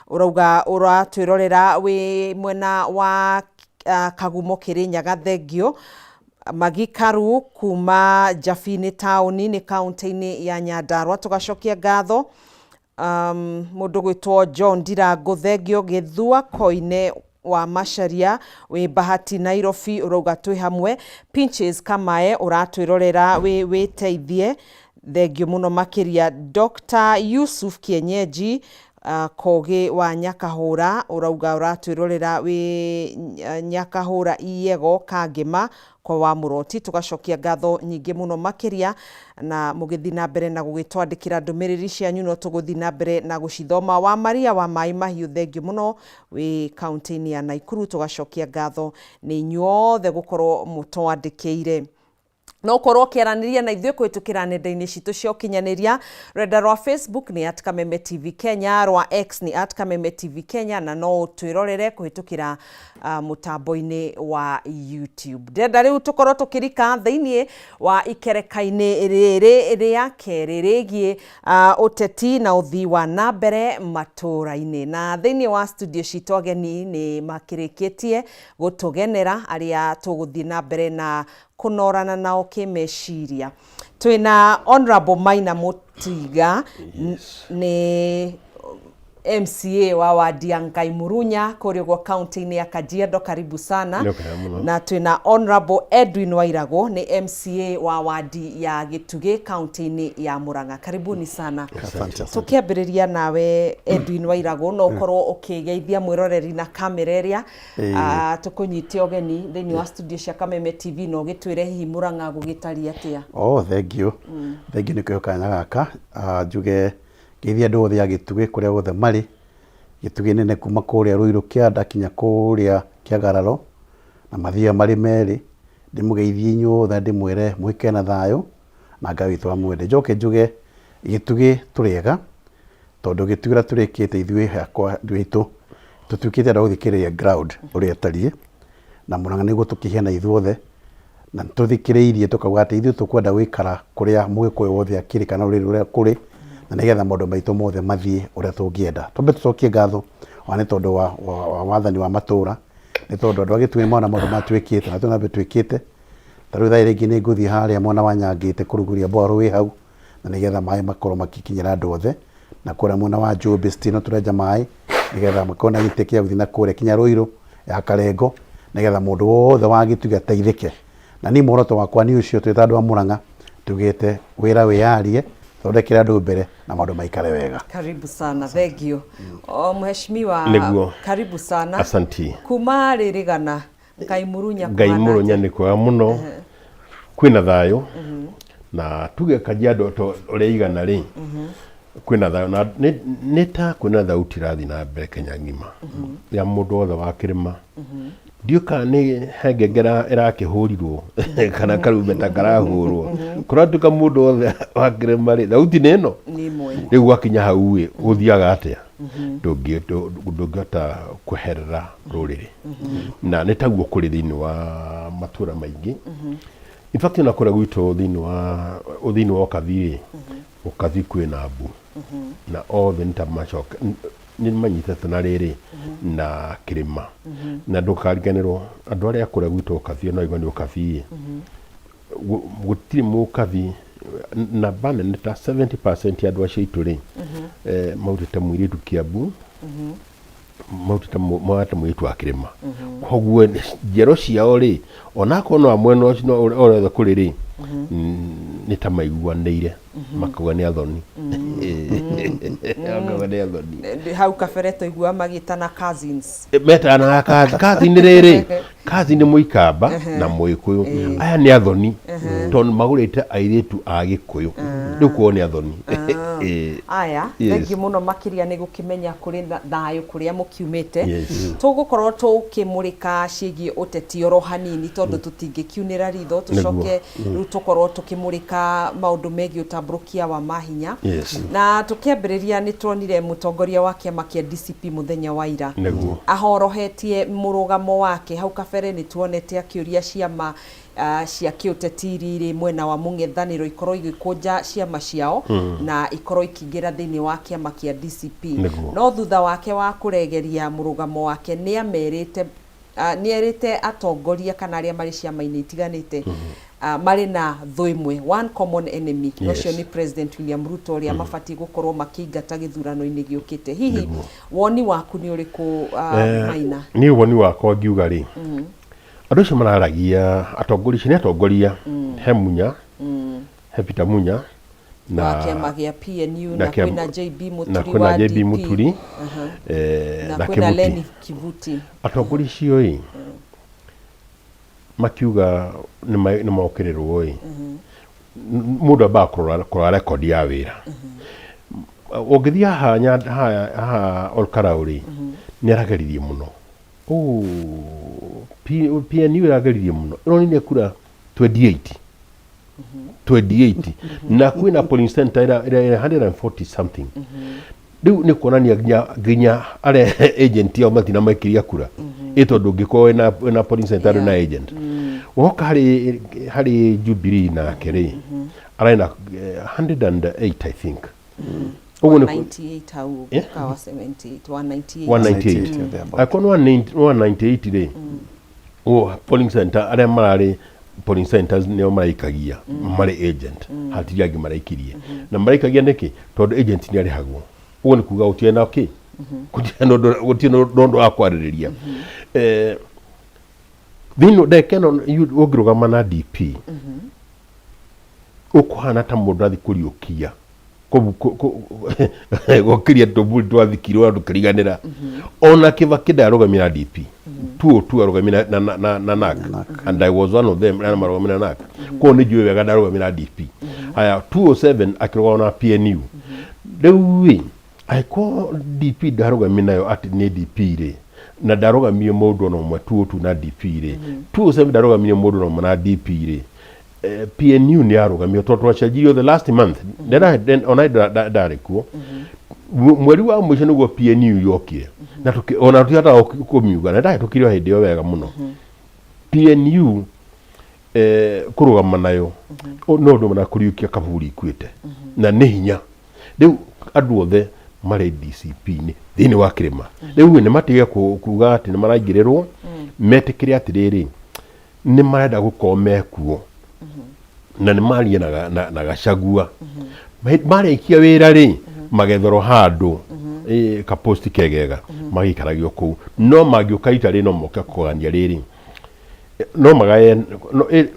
urauga uratwirorera wi mwena wa Kagumo Kirinyaga thengio Magikaru kuma Jafini tauni ni kaunti-ini ya Nyandarua tugacokia ngatho mundu gwitwo John Ndirango thengio Githua Koine wa Macharia wi Bahati Nairobi urauga twi hamwe Pinches Kamae uratwirorera wi witeithie thengio muno makiria Dr. Yusuf Kienyeji Kogi wa Nyakahura urauga uratwirorera wi Nyakahura Iyego Kangima kwa wa Muroti tugacokia ngatho nyingi muno makiria na mugithi na mbere na gugitwandikira ndumiriri cianyu no tuguthi na mbere na gucithoma wa Maria wa Mai Mahiu thengio muno wi kaunti-ini ya Naikuru tugacokia ngatho ni inyuothe gukorwo mutwandikiire no korwo kiaraniria na ithuĩ kwitukira nenda-inĩ citũ cia ũkinyanĩria rwenda rwa Facebook ni @Kameme TV Kenya, rwa X ni @Kameme TV Kenya na no twirorere kuhitukira mutambo-inĩ wa YouTube. Ndenda rĩu tukorwo tukirika thĩinĩ wa ikereka-inĩ rĩrĩ rĩa kerĩ rĩgiĩ ũteti na ũthii wa na mbere matũra-inĩ na thĩinĩ wa studio citũ ageni ni makĩrĩkĩtie gũtũgenera arĩa tũgũthiĩ na mbere na kunorana nao kimeciria. Twina Honorable Maina Mutiga ni MCA wa wadi ya Ngai Murunya Korogwo kaunti-ini ya Kajiado, karibu sana. Na twina Honorable Edwin Wairago ni MCA wa wadi ya Gitugi kaunti-ini ya Murang'a, karibuni sana. Tukiambiriria nawe Edwin Wairago no ukorwo ukigeithia mwiroreri na kamera iria tukunyite ogeni thĩinĩ wa studio cia Kameme TV no gitwire hihi Murang'a gugitari atia. Thank you ni kwĩhokana gaka njuge geithia andũ othe a Gitugi kuria othe mari Gitugi nene kuma kuria Ruiru Kianda kinya kuria Kiagararo na mathia mari meri ndimugeithie inyuothe ndimwire mwike na thayo na Ngai witũ amwende njoke njuge Gitugi turiega tondu Gitugi ra turikite ithuĩ hakwa ndwitu tutukite andũ gũthikĩrĩria ground uria tariĩ na Murang'a nĩguo tukĩhiana ithuothe na tuthikĩrĩirie tukauga atĩ ithuĩ tukwenda gũikara kuria Mũgĩkũyũ wothe akiri kana rũrĩrĩ rũrĩa kũrĩ na nigetha maũndũ maitũ mothe mathie uria tũngĩenda. Twambe tucokie ngatho nĩ tondũ wa wathani wa matũra, nĩ tondũ andũ a Gitugi mona maũndũ matwĩkĩte na twĩna twĩkĩte. Tarĩu thaa rĩngĩ nĩ ngũthiĩ harĩa mwena wa Nyangĩte kũrugũria Mbwaru wĩ hau na nigetha maĩ makorwo makikinyĩra andũ othe na kũrĩa mwena wa Njũmbĩ Stino tũrenja maĩ nigetha makorwo na gĩtĩ kĩa gũthiĩ na kũrĩa kinya Rũirũ ya Karengo nigetha mũndũ wothe wa Gitugi ateithĩke. Na niĩ muoroto wakwa nĩ ũcio twĩ ta andũ a Murang'a tugĩte wĩra wĩyarie thondekera andũ mbere na maũndũ maikare wega. Karibu sana, thank you. Mheshimiwa, karibu sana. Asanti. Kuma rĩrĩgana Ngai Murunya kwa Ngai Murunya nĩ kwega mũno kwĩna thayũ na tuge Kajiado to ũrĩa igana rĩ kwĩna thayũ na nĩ ta kwĩna thauti rathi na mbere Kenya ng'ima ya mũndũ wothe wa kĩrĩma ndiuka nĩ hengengera irakĩhũrirwo kana karumbeta karahũrwo kũratuka mũndũ wothe wa kĩrĩma rĩ thauti nĩ ĩno rĩu gwakinya hau ĩ ũthiaga atĩa ndũngĩhota kweherera rũrĩrĩ na nĩ taguo kũrĩ thĩinĩ wa matũra maingĩ. In fact na kũrĩa gwitũ thĩinĩ wa Ũkabi kwĩna mbu na othe nĩ ta macoka nĩ manyitĩte na rĩrĩ na kĩrĩma na ndũkariganĩrwo andũ arĩa kũrĩa gwitũ Ũkabi no igua nĩ Ũkabi gũtirĩ Mũkabi na bane nĩ ta 70% ya andũ acio itũ rĩ mautĩte mũirĩtu Kiambu mautĩte mũirĩtu wa kĩrĩma koguo njerũ ciao rĩ onakorwo no mwena ũcio orothe kũrĩ rĩ nĩ ta maiguanĩire makauga nĩ athoni hau kabere tũigua magĩtana cousins metana cousin rĩrĩ cousin nĩ Mũikamba na Mũgĩkũyũ aya nĩ athoni tondũ magũrĩte airĩtu a Gĩkũyũ rĩu kwao nĩ athoni aya thengi mũno makĩria nĩ gũkĩmenya kũrĩ thayũ kũrĩa mũkiumĩte tũgũkorwo tũkĩmũrĩka ciĩgiĩ ũteti oro hanini tondũ tũtingĩkiunĩra ritho tũcoke rĩu tũkorwo tũkĩmũrĩka maũndũ megiĩ ũtambũrũkia wa mahinya na tũkĩambĩrĩria nĩ tuonire mũtongoria wa kĩama kĩa DCP mũthenya wa ira ahorohetie mũrũgamo wake hau kabere nĩ tuonete akĩũria ciama cia kiũtetiri ri mwena wa mũng'ethanĩro ikorwo igĩkũnja ciama ciao na ikorwo ikĩingĩra thĩinĩ wa kĩama kĩa DCP. No thutha wake wa kũregeria mũrũgamo wake nĩerĩte atongoria kana arĩa marĩ ciama-inĩ itiganĩte marĩ na thũ ĩmwe, one common enemy. Ũcio nĩ President William Ruto ũrĩa mabatiĩ gũkorwo makĩingata gĩthurano-inĩ gĩũkĩte. Hihi woni waku nĩ ũrĩkũ Maina? Niĩ woni wakwa ngiuga rĩ, andũ acio mararagia atongoria he Munya, he Peter Munya na kĩama gĩa PNU na kwĩna JB Muturi na kwĩna Lenny Kivuti. Atongoria cio ĩ makiuga nĩ mokĩrĩrwo ĩ mũndũ ambaga kũrora record ya wĩra. Ũngĩthiĩ haha Olkarau rĩ nĩ arageririe mũno. PNU ĩrageririe mũno, ĩronire kura 28 na kwĩna polling center ĩrĩa 140 something. Rĩu nĩ kuonania nginya arĩa agent yao matina maikiria kura ĩtondũ ũngĩkorwo na polling center na agent. Woka harĩ Jubilee na Kerry arena 108 I think. 198 au kawa 78 198 akona 198 rĩ polling center arĩa mararĩ polling centers nĩo maraikagia marĩ agent hatirĩ angĩ maraikirie na maraikagia nĩkĩ tondũ agent nĩ arĩhagwo. Ũguo nĩ kuuga gũtirĩ na kĩ gũtirĩ ndũndũ wa kwarĩrĩria. Thĩinĩ ndeka ĩno ũngĩrũgama na DP ũkũhana ta mũndũ athi kũriũkia gũkĩria tũburi twathikirwo ndũkĩriganĩra. Ona Kibaki ndarũgamĩra DP 202 arũgamĩra na NAC and I was one of them arĩa marũgamĩra NAC. Koguo nĩ njũĩ wega ndarũgamĩra DP. Haya 207 akĩrũgama na PNU. Rĩu aiko DP ndarũgamĩra nayo atĩ nĩ DP rĩ na ndarũgamie mũndũ ona ũmwe 202 na DP rĩ 207 ndarũgamie mũndũ ona ũmwe na DP rĩ PNU nĩ arũgamio tondũ twacenjirio the last month ona ndarĩ kuo mweri wa mũico nĩguo PNU yokire na ona tũtihotaga kũmiuga na ndake tũkĩrĩ hĩndĩ ĩyo wega mũno. PNU kũrũgama nayo no ũndũ mũna kũriũkia kaburi ikuĩte na nĩ hinya. Rĩu andũ othe marĩ DCP-inĩ thĩinĩ wa kĩrĩma rĩu nĩ matige kuuga atĩ nĩ maraingĩrĩrwo metĩkĩre atĩrĩrĩ nĩ marenda gũkorwo mekuo na nĩ maria na Gachagua marĩkia wĩra rĩ magethorwo handũ ka post kegega magikaragio kũu no mangĩũka itarĩ no moke kũgania rĩrĩ no magaye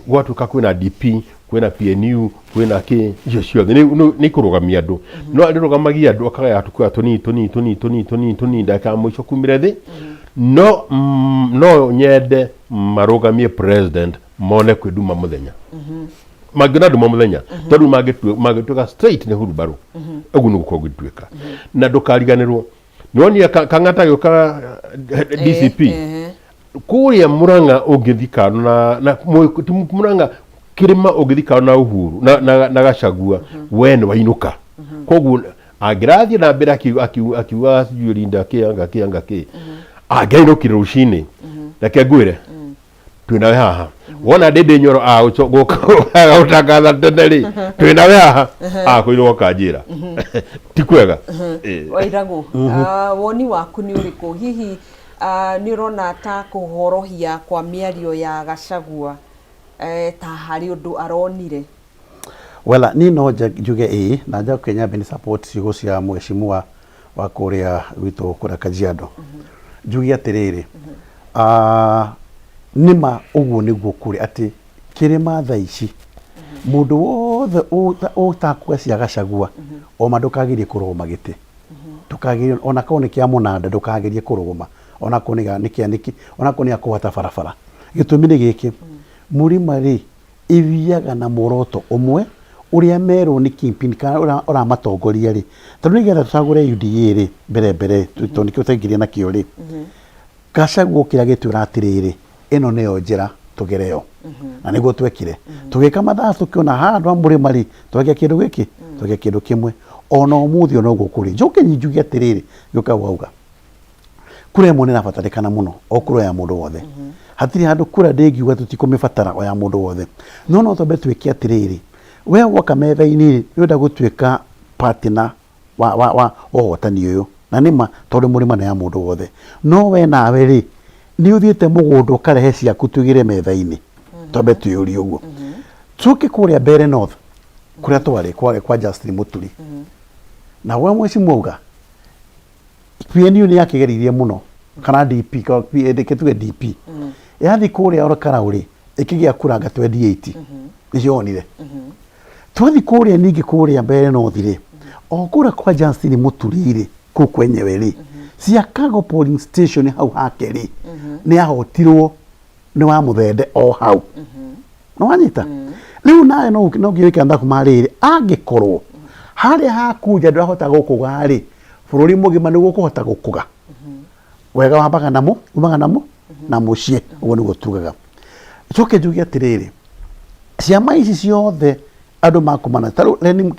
gwatuĩka kwĩna DP kwĩna PNU kwĩna kĩ icio ciothe nĩ kũrũgamia andũ no arĩrũgamagia andũ akagaya tukua tũnini ndaka mũico kumire thĩ no nyende marũgamie president mone kwĩduma mũthenya magĩna nduma mũthenya tondũ magĩtuĩka straight nĩ hurubarũ ũguo nĩ gũkorwo gũtuĩka na ndũkariganĩrwo nĩwonire Kang'ata gĩũka DCP kũrĩa Murang'a ũngĩthikana na Murang'a kĩrĩma ũngĩthikana na Uhuru na Gachagua we nĩ wainũka. Koguo angĩrathiĩ na mbere akiuga Linda kĩanga angĩinũkire rũcinĩ reke ngwĩre twĩnawe haha wona ndĩ nyoro gũtangatha tene rĩ twĩnawe haha kũinũka kanjĩra ti kwega. Wairagũ woni waku nĩ ũrĩkũ hihi nĩ ũrona ta kũhorohia kwa mĩario ya Gachagua ta harĩ ũndũ aronire? Wela ni no njuge na nja Kenya beni support ciugo cia mheshimiwa wa kũrĩa witũ kũrĩa Kajiado njuge atĩrĩrĩ nĩma ũguo nĩguo kũrĩ atĩ kĩrĩma thaa ici mũndũ wothe ũtakua cia Gachagua oma ndũkagĩrie kũrũgama gĩtĩ ndũkagĩrie ona korwo nĩ kĩa mũnanda ndũkagĩrie kũrũgama ona korwo nĩ kĩanĩki ona korwo nĩ akũhata barabara. Gĩtũmi nĩ gĩkĩ mũrima rĩ ithiaga na muoroto ũmwe ũrĩa merwo nĩ kingpin kana ũramatongoria rĩ tondũ nĩgetha tũcagũre UDA rĩ mbere tondũ nĩkĩo tũingĩria na kĩo rĩ Gachagua kĩrĩa gĩtwĩra atĩrĩrĩ ĩno nĩyo njĩra tũgereyo na nĩguo twekire tũgĩka mathaa tũkĩona handũ mũrĩma rĩ twagĩa kĩndũ gĩkĩ twagĩa kĩndũ kĩmwe ona ũmũthĩ ona ũguo kũrĩ njoke njuge atĩrĩrĩ gĩũka wauga kura ĩmwe nĩ ĩrabatarĩkana mũno o kura ya mũndũ wothe hatirĩ handũ kura ndĩngiuga tũtikũmĩbatara o ya mũndũ wothe no twambe twĩke atĩrĩrĩ we woka metha-inĩ nĩũrenda gũtuĩka partner wa ũhotani ũyũ na nĩma tondũ mũrĩma nĩ ya mũndũ wothe no we nawe rĩ nĩ ũthiĩte mũgũnda ũkarehe ciaku tũigĩre metha-inĩ twambe twĩyũrie ũguo tũke kũrĩa Mbeere North kũrĩa twarĩ kwa Justin Muturi na we mweci mwauga PNU nĩ yakĩgeririe mũno kana DP ndĩkĩtuge DP yathi kũrĩa Olkalau ĩkĩgĩa kura nga 28 nĩcionire twathi kũrĩa ningĩ kũrĩa Mbeere North o kura kwa Justin Muturi kũu kwenyewe Siakago polling station hau hake nĩ ahotirwo nĩ wa mũthende o hau no wanyita rĩu nawe no ngĩwĩka ndaku marĩrĩ angĩkorwo harĩa hakuja ndũrahota gũkũga bũrũri mũgima nĩguo kũhota gũkũga wega wambaga namo umaga namo na mũciĩ ũguo nĩguo tugaga coke njuge atĩrĩrĩ ciama ici ciothe andũ makumana tarũ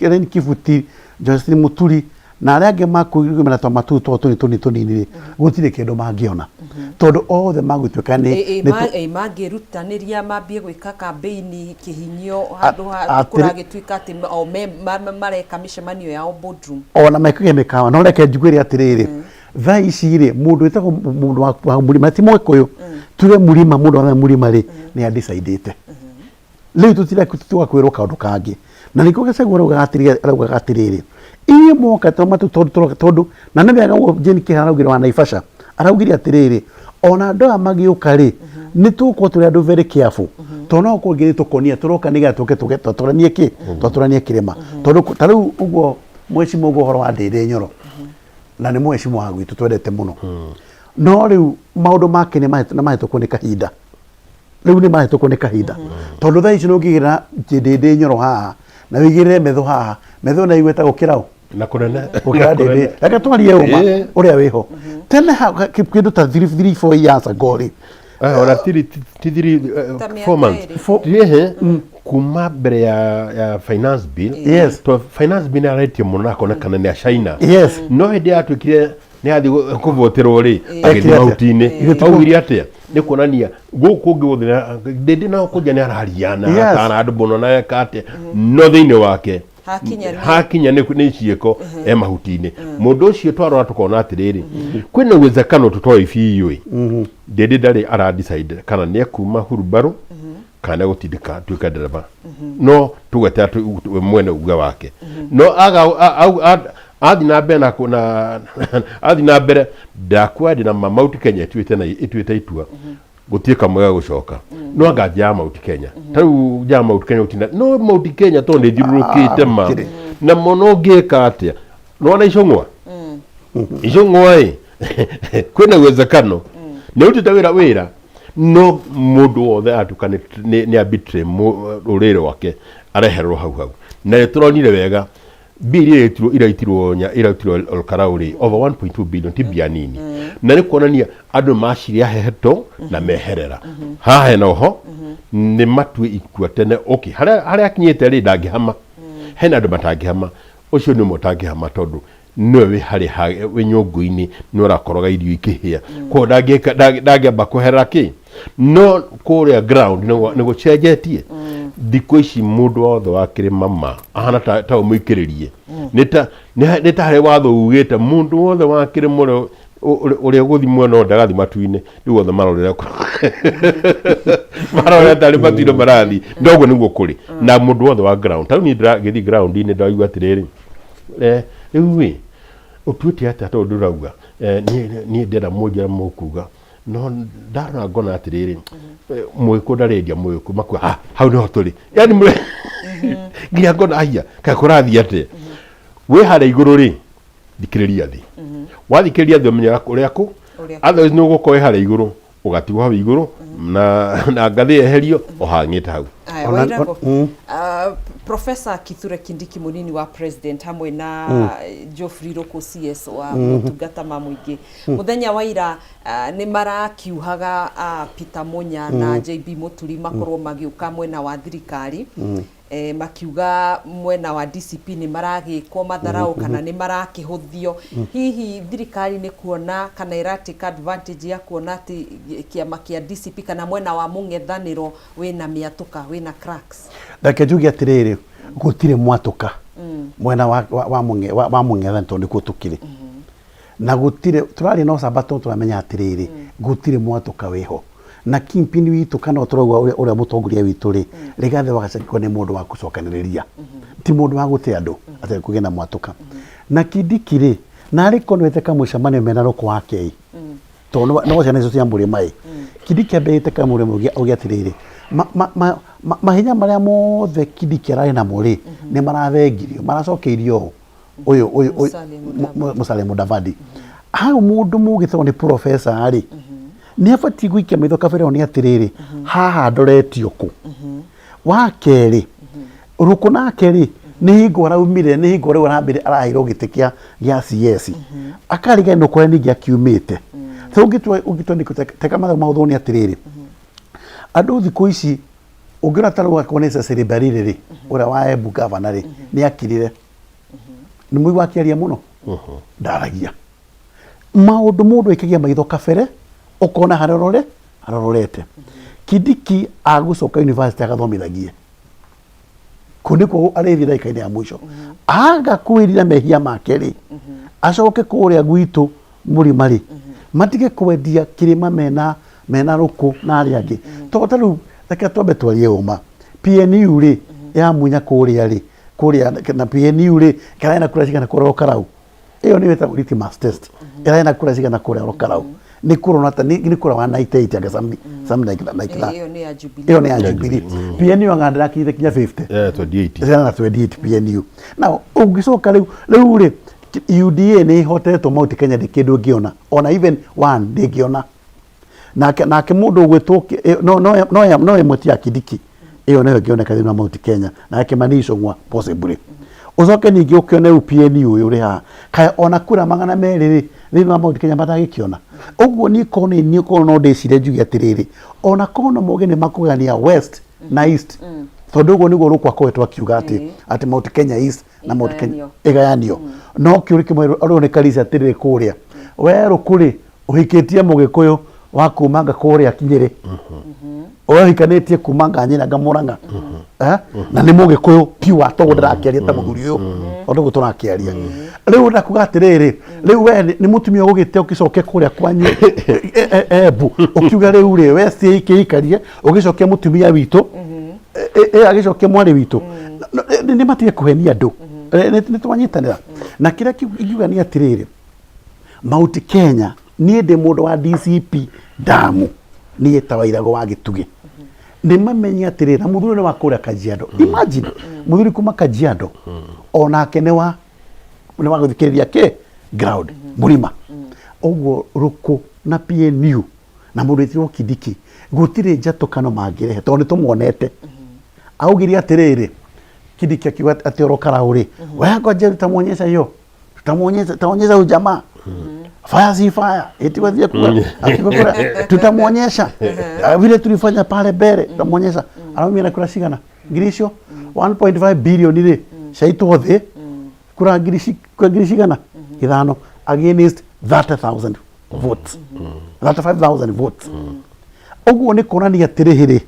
Len Kibuti Justin Muturi na arĩa angĩ makũgimana twa matu tũnini gũtirĩ kĩndũ mangĩona tondũ othe magũtuĩka nĩ mangĩrutanĩria mambie gwĩka campaign kĩhinyio handũ ha kũragĩtuĩka atĩ o mareka mĩcemanio yao boardroom ona mekĩge mĩkawa no reke njugĩre atĩrĩrĩ thaa ici mũndũ wĩtagwo mũndũ wa mũrima ti Mũgĩkũyũ tuge mũrima mũndũ wa mũrima nĩ andicaidĩte rĩu tũtigakwĩrwo kaũndũ kangĩ na nĩkĩo Gachagua araugaga atĩrĩrĩ iye moka tondũ na nĩ wega Jane Kĩhara araugire wa Naivasha araugire atĩrĩrĩ ona andũ aya magĩũka nĩ tũkorwo tũrĩ andũ very careful tondũ no kũngĩ tũkonia tũroka nĩgetha tũke twatũranie kĩrĩma tondũ tarĩu ũguo mwecimu ũguo ũhoro wa Ndĩndĩ Nyoro na nĩ mwecimu wa gwitũ twendete mũno no rĩu maũndũ make nĩ mahĩtũkwo nĩ kahinda rĩu nĩ mahĩtũkwo nĩ kahinda tondũ thaa ici nũngĩgĩra Ndĩndĩ Nyoro haha na wĩigĩrĩre metho haha metho na igwetagwo kĩraũ na kũnene ũkĩra Ndĩndĩ reke twarie ũma ũrĩa wĩho tene kĩndũ ta 3-4 years ago ona 4 months kuma mbere ya finance bill to finance bill aretio mũno akonekana nĩ China no hĩndĩ yatuĩkire nĩ athi kũvoterwo agĩthiĩ mahuti-inĩ augire atĩa nĩ kuonania gũkũ ũngĩ Ndĩndĩ no kũnja nĩ arariana atana andũ mũno na eka atĩa no thĩinĩ wake hakinya nĩ ciĩko mahuti-inĩ mũndũ ũcio twarora tũkona atĩrĩrĩ kwĩna uwezekano tũtoe biũ Ndĩndĩ ndarĩ aradecide kana nĩ ekuma Hurumbarũ kana gũtindĩka tuĩka ndereba no tũgwete mwene uga wake no athi na mbere athi na mbere ndakwadi na Mount Kenya ituĩte itua gũtuĩka mwega gũcoka no angathia Mount Kenya tarĩu ja Mount Kenya utinda no Mount Kenya to nĩ thiũrũrũkĩte ma na mũno ngĩka atĩa no na icũng'wa kwĩna uwezekano nĩ ũtĩte wĩra no mũndũ wothe atuka nĩ abitire rũrĩrĩ rwake areherwo hau na tũronire wega bili iraitirwo Olkalau over 1.2 billion tibia nini na nĩ kuonania andũ maciria heheto na meherera haha noho nĩ matue ikua tene okay harĩa kinyĩte ndangĩhama hena andũ matangĩhama ũcio nĩ mũtangĩhama tondũ nĩwe harĩ wĩ nyũngũ-inĩ nĩ ũrakoroga irio ikĩhĩa kwa ndangĩamba kũherera kĩ no kũrĩa ground nĩ gũcenjetie thikũ ici mũndũ wothe wakĩrĩma ma ahana ta ũmũikĩrĩrie nĩ ta harĩ watho ugĩte mũndũ wothe wakĩrĩma ũrĩa gũthi mwena ndagathi matu-inĩ rĩu wothe marorera tarĩ matu-inĩ marathi ndoguo nĩguo kũrĩ na mũndũ wothe wa ground tarĩu niĩ ndĩragĩthiĩ ground-inĩ ndaigua atĩrĩrĩ rĩu ũtuĩte atĩa tondũ ndĩrauga niĩ ndĩrenda mũnjĩra mũkuga no ndarora ngona atĩrĩrĩ Mũgĩkũyũ ndarendia Mũgĩkũyũ makua hau nĩho tũrĩ yani nginya ngona aya kaĩ kũrathiĩ atĩa wĩ harĩa igũrũ thikĩrĩria thĩ wathikĩrĩria thĩ ũmenyaga ũrĩa kũ otherwise nĩ ũgũkorwo harĩa igũrũ ũgatigwo hau igũrũ na ngathĩ eherio ohang'ĩte hau Professor Kithure Kindiki munini wa president hamwe na Geoffrey Ruku CS wa motungata ma mũingĩ muthenya wa ira nĩ marakiuhaga Peter Munya na JB Muturi makorwo magĩũka mwena wa thirikari makiuga mwena wa DCP ni maragikwo matharau kana ni marakihuthio hihi thirikari ni kuona kana iratake advantage ya kuona ati kiama kia DCP kana mwena wa mung'ethaniro wina miatuka wina cracks Ndake njuge atiriri gutire mwatuka mwena wa mung'ethaniro tondu nikuo tukiri na gutire turari no sabato turamenya atiriri gutire mwatuka wiho na kimpini witu kana turauga uria mutongoria witu ri rigathe wagacakwo ni mundu wa gucokaniriria ti mundu wa gute andu ate kugena mwatuka na Kindiki na ari konwete kamucamania mena roko wake to no ciana icio cia mburi mai Kindiki ambete kamure ugia atiriri mahinya maria mothe Kindiki arari na muri ni marathengirio maracokeirio uyu Musalia Mudavadi hau mundu mugitho ni professor ari ni afati gwikia mitho kabere oni atiriri haha ndoretio ku wa keri ruko na keri ni hingo araumire ni hingo rĩu arambire arahiro gitikia gya CS akariga no kwa ningi akiumite so ugitwa ni kuteka mautho ni atiriri andu thiku ici ungira tarwa konesa cerebrality ura wa Embu governor ni akirire ni mwi wakiaria muno ndaragia maundu mundu ikigia maitho kabere ukona harorete Kindiki agucoka university agathomithagie kuniko arethi daika-ini ya mwisho aga kwirira mehia make ri acoke kuria gwitu murimari matige kwendia kirima mena ruku na ari angi to taru reke twambe twarie uma PNU ri ya munya kuria na PNU ri kana kura cigana kuria karau iyo ni weta litmus test iraina kura cigana kuria karau ni kura ni kura wa 98 aga something like that iyo ni ya Jubilee PNU ngandira kiite kinya 50 28 PNU now ugicoka riu ri UDA ni hoteto Mount Kenya de kindu ngiona ona even one ngiona nake mundu gwitwo no emoti ya Kindiki iyo nayo ngioneka thina Mount Kenya na Kimani Ichung'wa possibly ucoke ningi ukione PNU uyu ri ha kai ona kura magana meriri thina Mount Kenya batagikiona uguo ni kono no ndicire njugi atiriri ona kono mogene makugania west na east tondu uguo niguo rukwa kwetwa akiuga ati Mount Kenya east na Mount Kenya igayanio no kiuri kimwe arone kalisa atiriri kuria we rukuri uhikitie mugikuyu wa kumanga kuria kinyiri ohikanĩtie kumanga nyina ngamuranga na nĩ mũgĩkũyũ piwa to ndĩrakĩaria ta mũthuri ũyũ ũndũ gũ tũrakĩaria rĩu ndakuga atĩrĩrĩ rĩu we nĩ mũtumia ũgĩte ũkĩcoke kũrĩa kwanyu Embu ũkiuga rĩu rĩ we ikĩikarie ũgĩcokia mũtumia witũ agĩcokia mwarĩ witũ nĩ matige kũhenia andũ nĩ twanyitanĩra na kĩrĩa ingiuga nĩ atĩrĩrĩ Mount Kenya niĩ ndĩ mũndũ wa DCP Damu niĩ ta Wairago wa Gĩtugĩ nĩ mamenya atĩrĩrĩ na mũthuri nĩ wa kũrĩa Kajiado imagine mũthuri kuma Kajiado onake nĩ wa gũthikĩrĩria kĩ ground mũrima ũguo Ruku na PNU na mũndũ wĩtĩrwo Kindiki gũtirĩ njatũkano mangĩrehe tondũ nĩ tũmuonete augire atĩrĩrĩ Kindiki akiuga atĩ orokaraũ rĩ ngoja tutamuonyesha hiyo tutamuonyesha huyu jamaa fire si fire etiwathia akikora tutamuonyesha vile tulifanya pale mbele tutamuonyesha araumia na kura cigana ngirisho 1.5 billion ile shaito the kura ngirishigana ithano against 30,000 votes 35,000 votes oguo ni kuonania atirihiri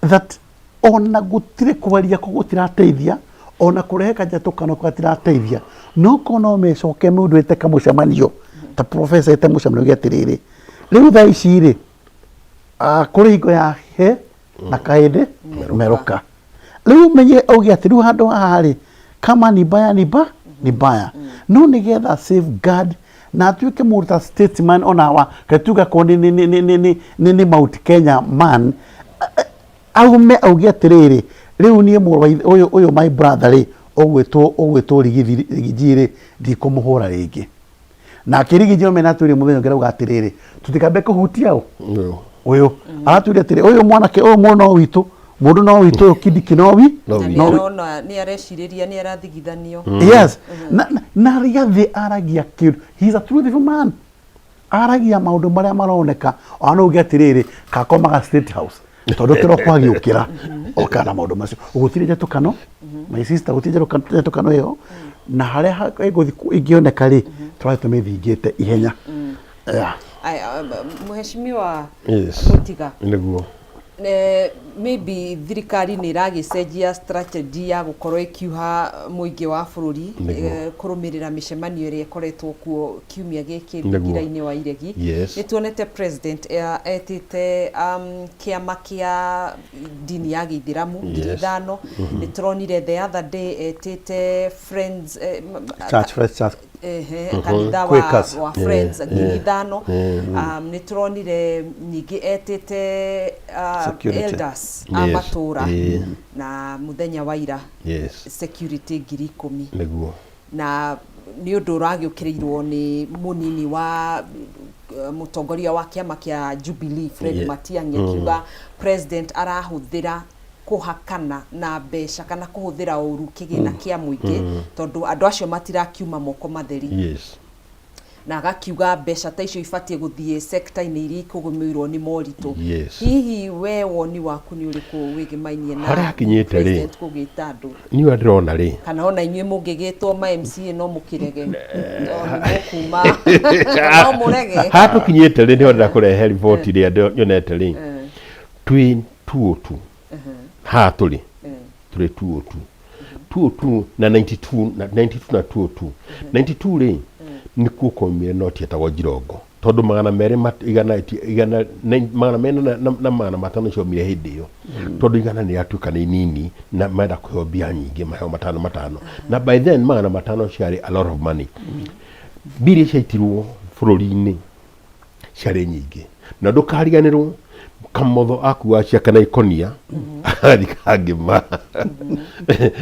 that ona gutire kwaria ko gutirateithia ona kurehe kanjatukano gutirateithia no kono mecoke mundu ete kamucemanio ta professor ete mucemanio giatiriri riu thaa ici ri kuri hingo ya he na kaende meroka riu menye auge ati riu handu haha ri kama ni baya no nigetha safeguard na atuike mũruta statesman ona wa katuga ko ni Mount Kenya man aume auge atiriri riu nie uyu my brother ri ogwetwo rigithiri ndikumuhura ringi na kirigithio mena twiri muthenya ngerauga atiriri tutikambe kuhutia uyu aratwire atiri uyu mwanake uyu mwana witu mundu no witu Kindiki ni areshiriria ni arathigithanio yes na rigathi aragia kindu he is a truthful man aragia maundu maria maroneka ana uge atiriri kakomaga State House tondu kiroko agiukira okana maundu macio ugutire njatukano my sister gutire njatukano iyo na haria eguthi ingioneka ri turathi tumithingite ihenya Mheshimiwa Yes. Mutiga Niguo. Maybe thirikari nä iragicenjia strategy ya gukorwo ikiuha muingi wa bururi kurumirira micemanio ĩrĩa ĩkoretwo kuo kiumia gĩkĩ gĩkĩra-inĩ wa iregi. Nĩ tuonete president etĩte kĩama kĩa dini ya Gĩithĩramu 5,000. Nĩ turonire the other day etĩte Friends Church kanitha wa Friends 5,000. Nĩ turonire ningĩ etĩte elders a matura na muthenya wa ira security 10,000 niguo na ni undu uragiukirirwo ni munini wa mutongoria wa kiama kia Jubilee Fred Matiang'i akiuga president arahuthira kuhakana na mbeca kana kuhuthira uru kigina kia muingi tondu andu acio matirakiuma moko matheri na agakiuga mbeca ta icio ibatie guthie sector-inĩ iria ikugumirwo ni moritu. Hihi we woni waku ni uriku wigimainie na president kugita andu ni ndirona ri kana ona inyuĩ mũngĩgĩtwo ma MCA no mũkirege kuma no mũrege hatukinyĩte ri nĩ kurehe report ĩrĩa nyonete ri twi 202 ha turi 202 na 92 na 202 92 ri ni kukomire noti etagwo Njirongo tondu magana meri igana magana matano ciomire hindi iyo tondu igana ni atuka ni nini na menda kuheo mbia nyingi maheo matano na by then magana matano ciari a lot of money mbiri ciaitirwo bururi-ini ciari nyingi na ndukariganirwo kamotho akuwa cia kana ikonia athikangima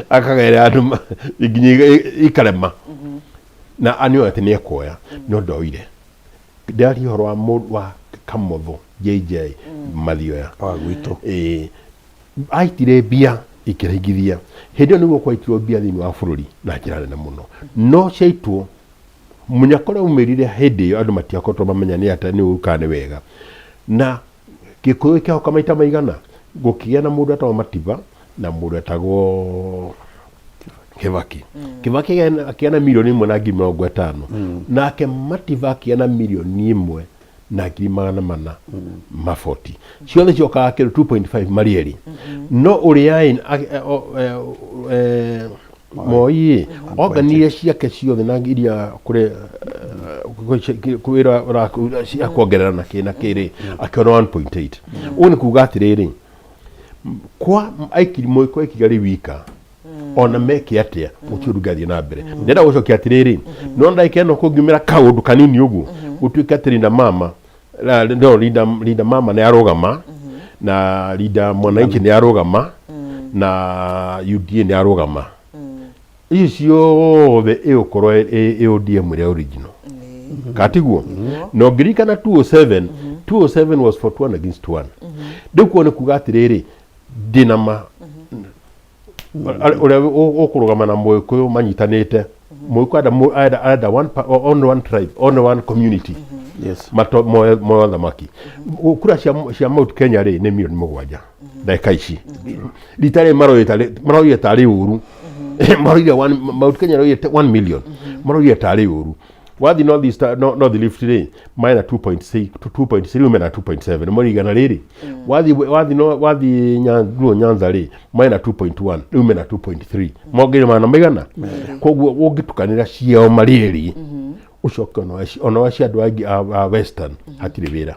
akagera andu nginya ikarema na anio ati ni ekoya no ndoire ndari horo wa mundu wa kamotho JJ Mathioya wa gwitu aitire bia ikirigithia hindi niguo kwaitirwo bia thini wa bururi na njira nene muno no ciaitwo munyakore umirire hindi iyo andu matiakoto mamenya ni ata ni ukane wega na gikuyu kio kamaita maigana gukigia na mundu atawa Matiba na mundu atagwo Kibaki akiana milioni 1.50 nake Matiba akiana milioni 1.4 mafoti ciothe ciokaga kiro 2.5 marieri no uriain Moi organie ciake ciothe na iria kure kwira cia kuongerera na kiri akiona 1.8 uni kuga atiriri kwa aikiri moi kwa ikigari wika ona meke atia ukirugathie na mbere ndenda gucokia atiriri no ndaike no kungimira kaundu kanini ugu utuika tirinda mama ndo linda mama na yarogama na linda mwananchi ni yarogama na UDA ni yarogama icio the eukoro EODM re original katiguo no ngirikana 207 was for 1 against 1 ndikuo ni kuga atiriri dinama ore okurugama na Muikuyu manyitanite Muikuyu ada one tribe one community moyo thamaki kura cia Mount Kenya ri ni milioni 7 ndaika ici litare maroye tari uru maroye Mount Kenya roye 1 million maroye tari uru wathi north lift ri maina 2.6 to 2.3 umena 2.7 morigana riri wathi Nyanza ri maina 2.1 umena 2.3 mogire mana maigana koguo ungitukanira ciao mariri ucoke ona wa ciandu angi a western hatiri wira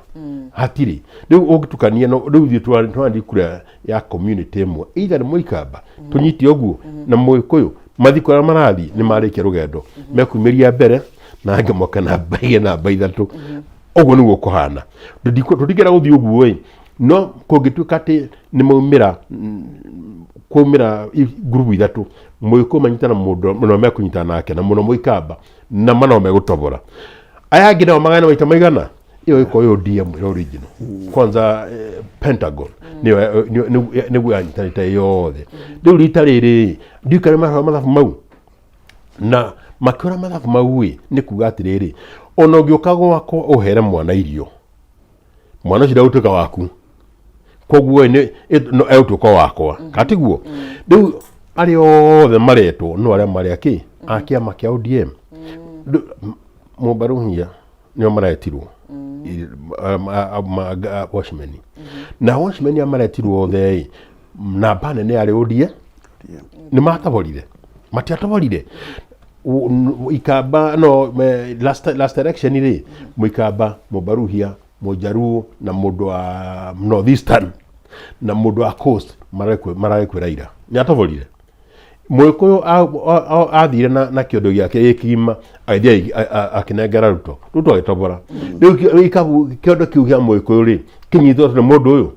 hatiri riu ungitukania no riu thie twandi kura ya community imwe either Muikamba tunyiti oguo na Muikuyu mathikora marathi ni marikia rugendo mekumiria mbere na ngamoka na baige na baithatu oguo niguo kuhana tudigera guthii uguo no kungituka ati ni maumira group ithatu Muikuyu manyitana mundu no mekunyitana nake na muno Muikamba na mano megutobora aya ngina magana maita maigana iyo iko yo DM original kwanza Pentagon ni gwanyitanita yothe riu ritariri ndikare mathafu mau na makora mathafu mau ni kuga atiriri ona ngioka gwako uhere mwana irio mwana cira utuka waku koguo ni no eutuko wakwa katiguo riu ari othe maretwo no aria mari aki akiama kia ODM Mubaruhia nio maretirwo Watchmen na Watchmen amaretirwo othe na bane ni ari ODM ni mataborire matiataborire ikaba no last election ri muikaba Mubaruhia Mujaruo na mundu wa Northeastern na mundu wa Coast marakwira ira ni atavorire Mwikoyo athire na kiondo giake ikima aithia akinengera ruto agitobora riu ikabu kiondo kiu gia Mwikoyo ri kinyitwo na mundu uyu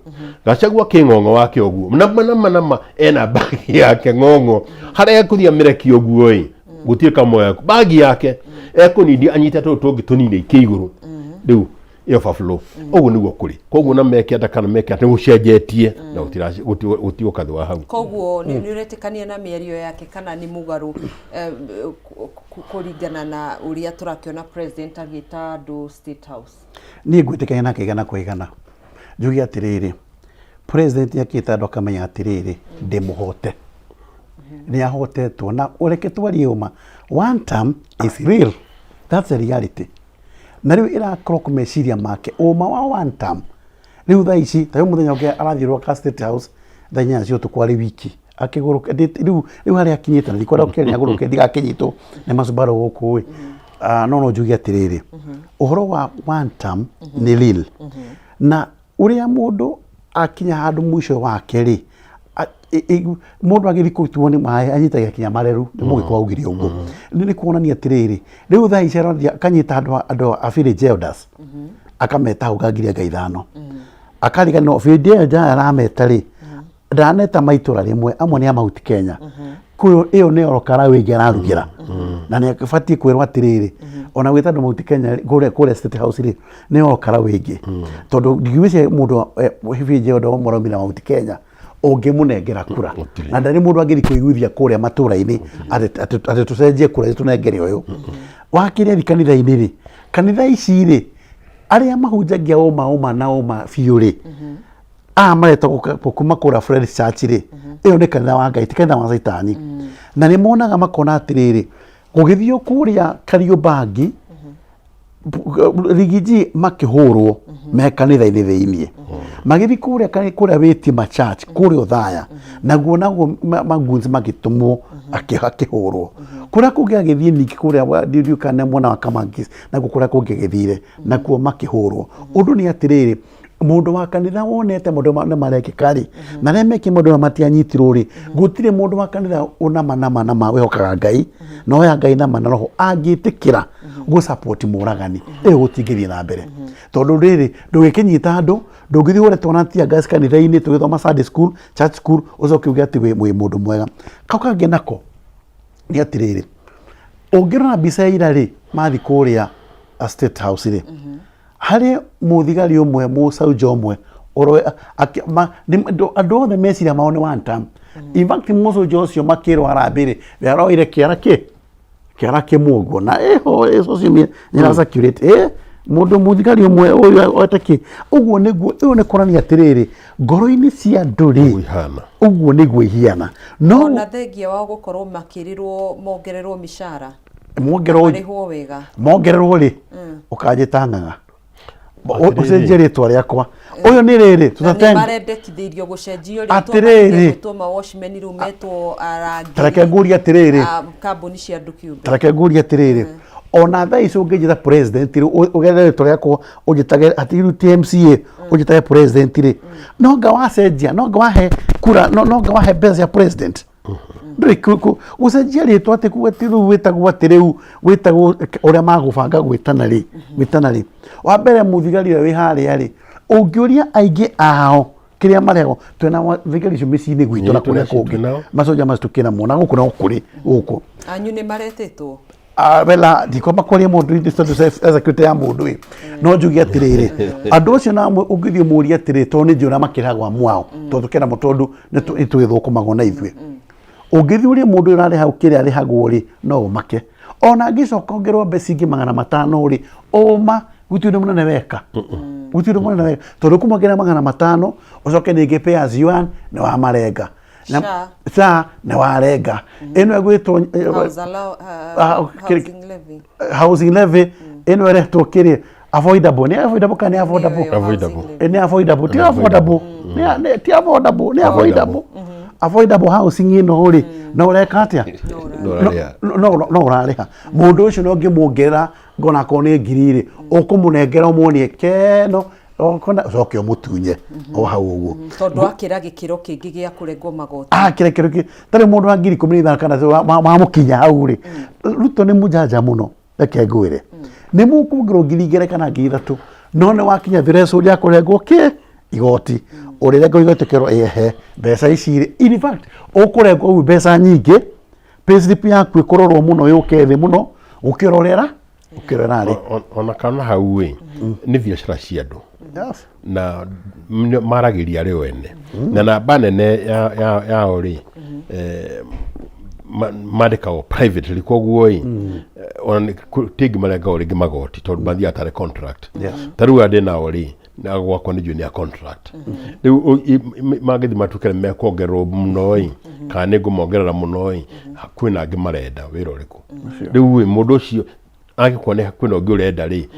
Gachagua king'ong'o wake oguo nama ena bagi yake ng'ong'o haria kuthia mireki oguo i gutie kamoya bagi yake ekunidi anyita tungi tunini ikiguru riu iyo faflo oguo niguo kuri koguo na meke atakana meke ati gucenjetie na utioka thwa hau koguo ni uretikania na mierio yake kana ni mugaru kuringana na uria turakiona president agita andu State House ni ngwitikania na kigana kuigana njugi atiriri president yakita andu akamenya atiriri ndimuhote ni ahotetwo na ureke twariuma one term is real, that's a reality. Na riu irakorwo kumeciria make uma wa one term riu thaa ici tayo muthenya ũngĩ arathirwo ka State House thenya cio tukwari wiki akiguruka riu hari akinyite na dikora ukiri aguruke ndigakinyitwo ne macubaro guku no njugi atiriri uhoro wa one term ni real na uria mundu akinya handu mwisho wake ri mundu agithikutwo ni mai anyitaga kinya mareru mugikwa ugiri uguo ni kuonania atiriri riu thaa ici arathia kanyita andu a village elders akameta ugagiria ngaithano akariga no village elders arameta ri ndaneta maitura rimwe amwe ni amauti Kenya kuyo iyo ni orokara wingi ararugira na ni akifati kwirwa atiriri ona gwita andu mauti Kenya kure State House ri ni orokara wingi tondu ndigiwice mundu village elders moromira mauti Kenya ungimunengera kura na ndari mundu angiri kuiguithia kuria matura-ini ati tucenjie kura tunengere uyu wakire kanitha-ini ri kanitha ici ri aria mahunjagia uma na uma biu ri mareta kuma kura Friends Church ri iyo ni kanitha wa Ngai ti kanitha wa Saitani na ni monaga makona atiriri gugithio kuria Kariombangi rigiji makihurwo me kanitha-ini thiini magithi kuria Witima Church kuria Uthaya naguo magunzi magitumwo akihurwo kuria kungi agithie ningi kuria ndiukane mwana wa Kamangis naguo kuria kungi agithire nakuo makihurwo undu ni atiriri mundu wa kanitha wonete mundu na marekeka ri na remeke mundu matianyitirwo ri gutire mundu wa kanitha una wehokaga Ngai no ya Ngai na mana roho angitikira go support muragani gutingithie na mbere tondu riri ndugikinyita andu ndugithi ore tonatia gas kanitha-ini tugithoma Sunday school church school ucoke uge ati we mundu mwega kaukange nako ni atiriri ungirona mbica ira ri mathi kuria State House ri hari muthigari umwe mucauja umwe andu othe meciria mao ni one term in fact mucauja ucio makirwo arambiri weroire kiara kimuguo na eso cio nira circulate mundu muthigari umwe uyu oteki uguo niguo iyo ni kurania atiriri ngoro-ini cia andu ri uguo niguo ihiana no na thengia wa gukorwo makirirwo mongererwo mishara mongererwo ri ukajita ng'ang'a ucenjie ritwa riakwa uyu ni riri marendekithirio gucenjio ritwa gutuma Watchmen ru metwo arangi tareke nguria atiriri kambuni cia andu kiumbe tareke nguria atiriri ona thaa ici ungijita president ugerere ritwa riakwa ujitage ati ru TMCA ujitage president ri no nga wacenjia no nga wahe kura no nga wahe base ya president ndikuku ucenjia ritwa ati kuwetiru witagwo atiriu witagwo uria magubanga gwitana ri wa mbere muthigari wi haria ri ungiuria aingi ao kiria marego twena thigari cio micini gwitu na kuria kungi macoja macitukina mona guku na gukuri guku anyu ni maretetwo wela dikoma kwaria mundu indi security ya mundu no njugi atiriri andu acio na ungithie muria atiriri to ni njura makiragwa mwao tondu kena mutondu ni twithukumagwo na ithue ungithuria mundu urari hau kiria ari hagwo ri no umake ona ngicoka ongerwa mbeca ingi 500 ri uma gutire munene weka gutire mwana na tondu kumagera magana matano ucoke ningi pay as you earn ni wa marenga sa na warenga eno egwitwo housing levy eno eretwo kiri avoidable ni avoidable kan avoidable ni avoidable ti avoidable ti avoidable ni avoidable avoidable housing ino ri no reka atia no urariha mundu ucio no ngimuongera ngona ko ni ngirire ukumunengera umuonie keno okona coke mutunye o hau uguo tondu akira gikiro kingi gia kurengwo magoti kire tari mundu wa 10,000 kana mamukinya hau ri Ruto ni mujanja muno reke ngwire ni mukugiro 2,000 kana 3,000 no ne wakinya threshold ya kurengwo igoti urerengwo igoti kero ehe mbeca ici in fact ukurengwo mbeca nyingi payslip yaku ikororwo muno yuke muno ukirorera ri ona kana hau ni biacara cia andu na maragiria ri wene na namba nene ya ori mandikagwo privately koguo ona tigi marenga ori magoti tondu mathia atare contract taru ande na ori na gwakwa ni junior contract riu magithi matukere mekongerwo muno kana ngumongerera muno kwina angi marenda wira uriku riu mundu ucio agikone kwina ungi urenda ri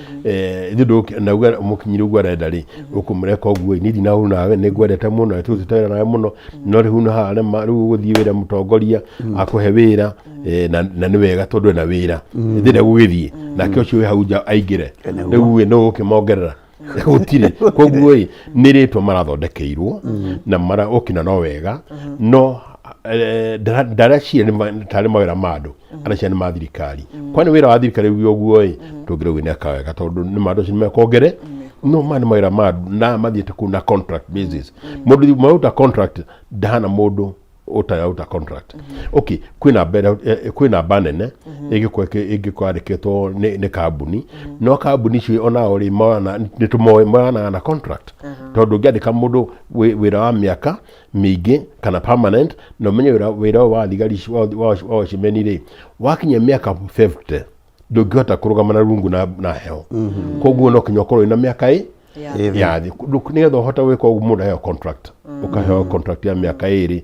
ithu nauga mukinyiri ugwa renda ri ukumureka uguo ni thina hu nawe ni ngwendete muno tu tutera nawe muno no ri hu na hare riu guthii wira mutongoria akuhe wira na ni wega tondu na wira thina gugithii nake ucio hau nja aingire riu no ukimongerera gutire koguo ni ritwa marathondekeirwo na mara okina no wega no ndaracia ni tari mawira madu aracia ni mathirikari kwani wira wa thirikari uguo tugire wina kawega tondu ni madu cimekongere no mani mawira madu na mathiete kuna contract basis mundu mauta contract dana mundu uta contract okay kwina banene igikwariketwo ni kambuni no kambuni cio ona ori mana nitumoe mana na contract tondu ngiandika mundu wira wa miaka mingi kana permanent no menye wira wa thigari wa cimenire wakinya miaka 50 ndungihota kurugamana rungu na heo koguo no kinyokorwo ina miaka yathi nigetha uhota wika mundu heo contract ukaheo contract ya miaka 2